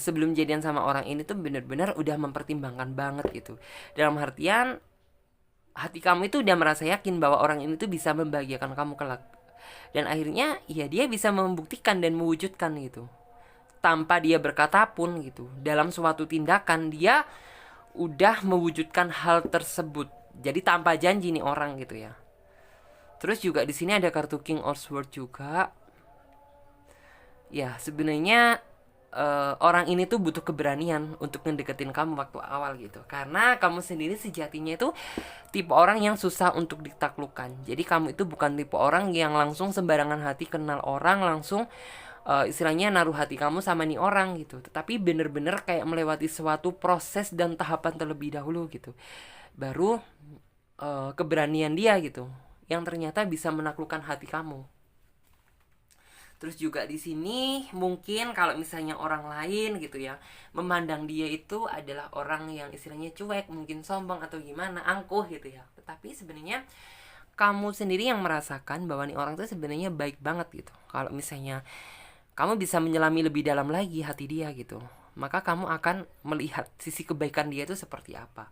sebelum jadian sama orang ini tuh benar-benar udah mempertimbangkan banget gitu. Dalam artian hati kamu itu udah merasa yakin bahwa orang ini tuh bisa membahagiakan kamu kelak. Dan akhirnya ya dia bisa membuktikan dan mewujudkan gitu. Tanpa dia berkata pun gitu. Dalam suatu tindakan dia udah mewujudkan hal tersebut. Jadi tanpa janji nih orang gitu ya. Terus juga di sini ada kartu King of Swords juga. Ya sebenarnya orang ini tuh butuh keberanian untuk ngedeketin kamu waktu awal gitu. Karena kamu sendiri sejatinya itu tipe orang yang susah untuk ditaklukkan. Jadi kamu itu bukan tipe orang yang langsung sembarangan hati kenal orang langsung istilahnya naruh hati kamu sama nih orang gitu. Tetapi bener-bener kayak melewati suatu proses dan tahapan terlebih dahulu gitu. Baru keberanian dia gitu yang ternyata bisa menaklukkan hati kamu. Terus juga di sini mungkin kalau misalnya orang lain gitu ya memandang dia itu adalah orang yang istilahnya cuek, mungkin sombong atau gimana, angkuh gitu ya. Tetapi sebenarnya kamu sendiri yang merasakan bahwa nih orang tuh sebenarnya baik banget gitu. Kalau misalnya kamu bisa menyelami lebih dalam lagi hati dia gitu, maka kamu akan melihat sisi kebaikan dia itu seperti apa.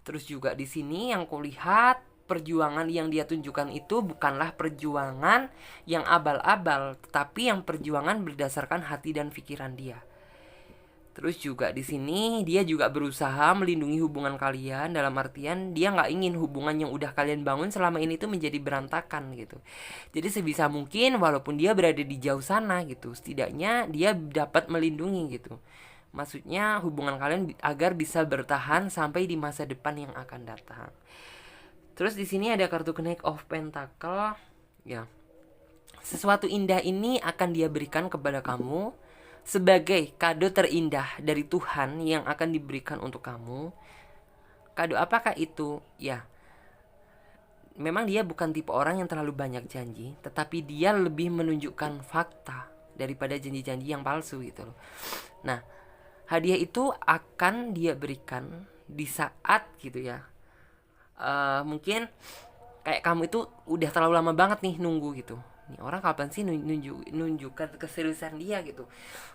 Terus juga di sini yang kulihat, perjuangan yang dia tunjukkan itu bukanlah perjuangan yang abal-abal, tetapi yang perjuangan berdasarkan hati dan pikiran dia. Terus juga di sini dia juga berusaha melindungi hubungan kalian, dalam artian dia nggak ingin hubungan yang udah kalian bangun selama ini tuh menjadi berantakan gitu. Jadi sebisa mungkin walaupun dia berada di jauh sana gitu, setidaknya dia dapat melindungi gitu. Maksudnya hubungan kalian agar bisa bertahan sampai di masa depan yang akan datang. Terus di sini ada kartu Knight of Pentacle. Ya. Sesuatu indah ini akan dia berikan kepada kamu sebagai kado terindah dari Tuhan yang akan diberikan untuk kamu. Kado apakah itu? Ya. Memang dia bukan tipe orang yang terlalu banyak janji, tetapi dia lebih menunjukkan fakta daripada janji-janji yang palsu gitu loh. Nah, hadiah itu akan dia berikan di saat gitu ya. Mungkin kayak kamu itu udah terlalu lama banget nih nunggu gitu. Nih orang kapan sih nunjukkan keseriusan dia gitu.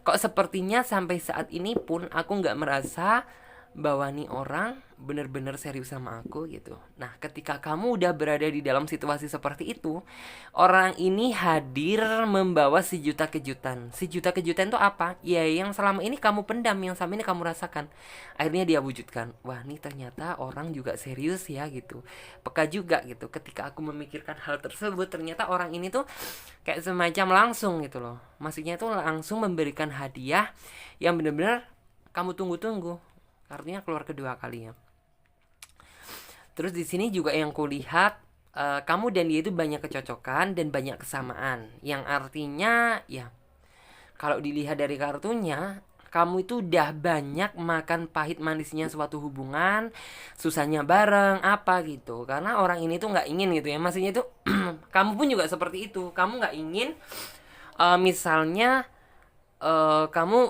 Kok sepertinya sampai saat ini pun aku nggak merasa bahwa nih orang bener-bener serius sama aku gitu. Nah ketika kamu udah berada di dalam situasi seperti itu, orang ini hadir membawa sejuta kejutan. Sejuta kejutan itu apa? Ya yang selama ini kamu pendam, yang selama ini kamu rasakan. Akhirnya dia wujudkan. Wah nih ternyata orang juga serius ya gitu. Peka juga gitu. Ketika aku memikirkan hal tersebut, ternyata orang ini tuh kayak semacam langsung gitu loh. Maksudnya tuh langsung memberikan hadiah yang bener-bener kamu tunggu-tunggu. Artinya keluar kedua kalinya. Terus di sini juga yang kulihat kamu dan dia itu banyak kecocokan dan banyak kesamaan. Yang artinya ya kalau dilihat dari kartunya, kamu itu udah banyak makan pahit manisnya suatu hubungan, susahnya bareng apa gitu. Karena orang ini tuh nggak ingin gitu ya. Maksudnya itu kamu pun juga seperti itu. Kamu nggak ingin misalnya kamu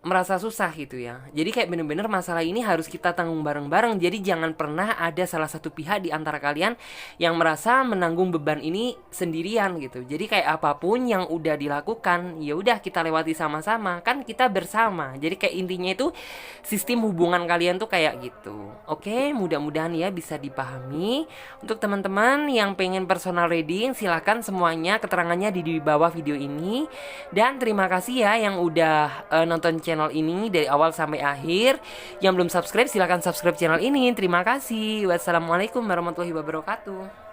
merasa susah gitu ya. Jadi kayak bener-bener masalah ini harus kita tanggung bareng-bareng. Jadi jangan pernah ada salah satu pihak di antara kalian yang merasa menanggung beban ini sendirian gitu. Jadi kayak apapun yang udah dilakukan, ya udah kita lewati sama-sama. Kan kita bersama. Jadi kayak intinya itu sistem hubungan kalian tuh kayak gitu. Oke, mudah-mudahan ya bisa dipahami. Untuk teman-teman yang pengen personal reading, silakan semuanya keterangannya di bawah video ini. Dan terima kasih ya yang udah nonton channel ini dari awal sampai akhir. Yang belum subscribe silahkan subscribe channel ini. Terima kasih. Wassalamualaikum warahmatullahi wabarakatuh.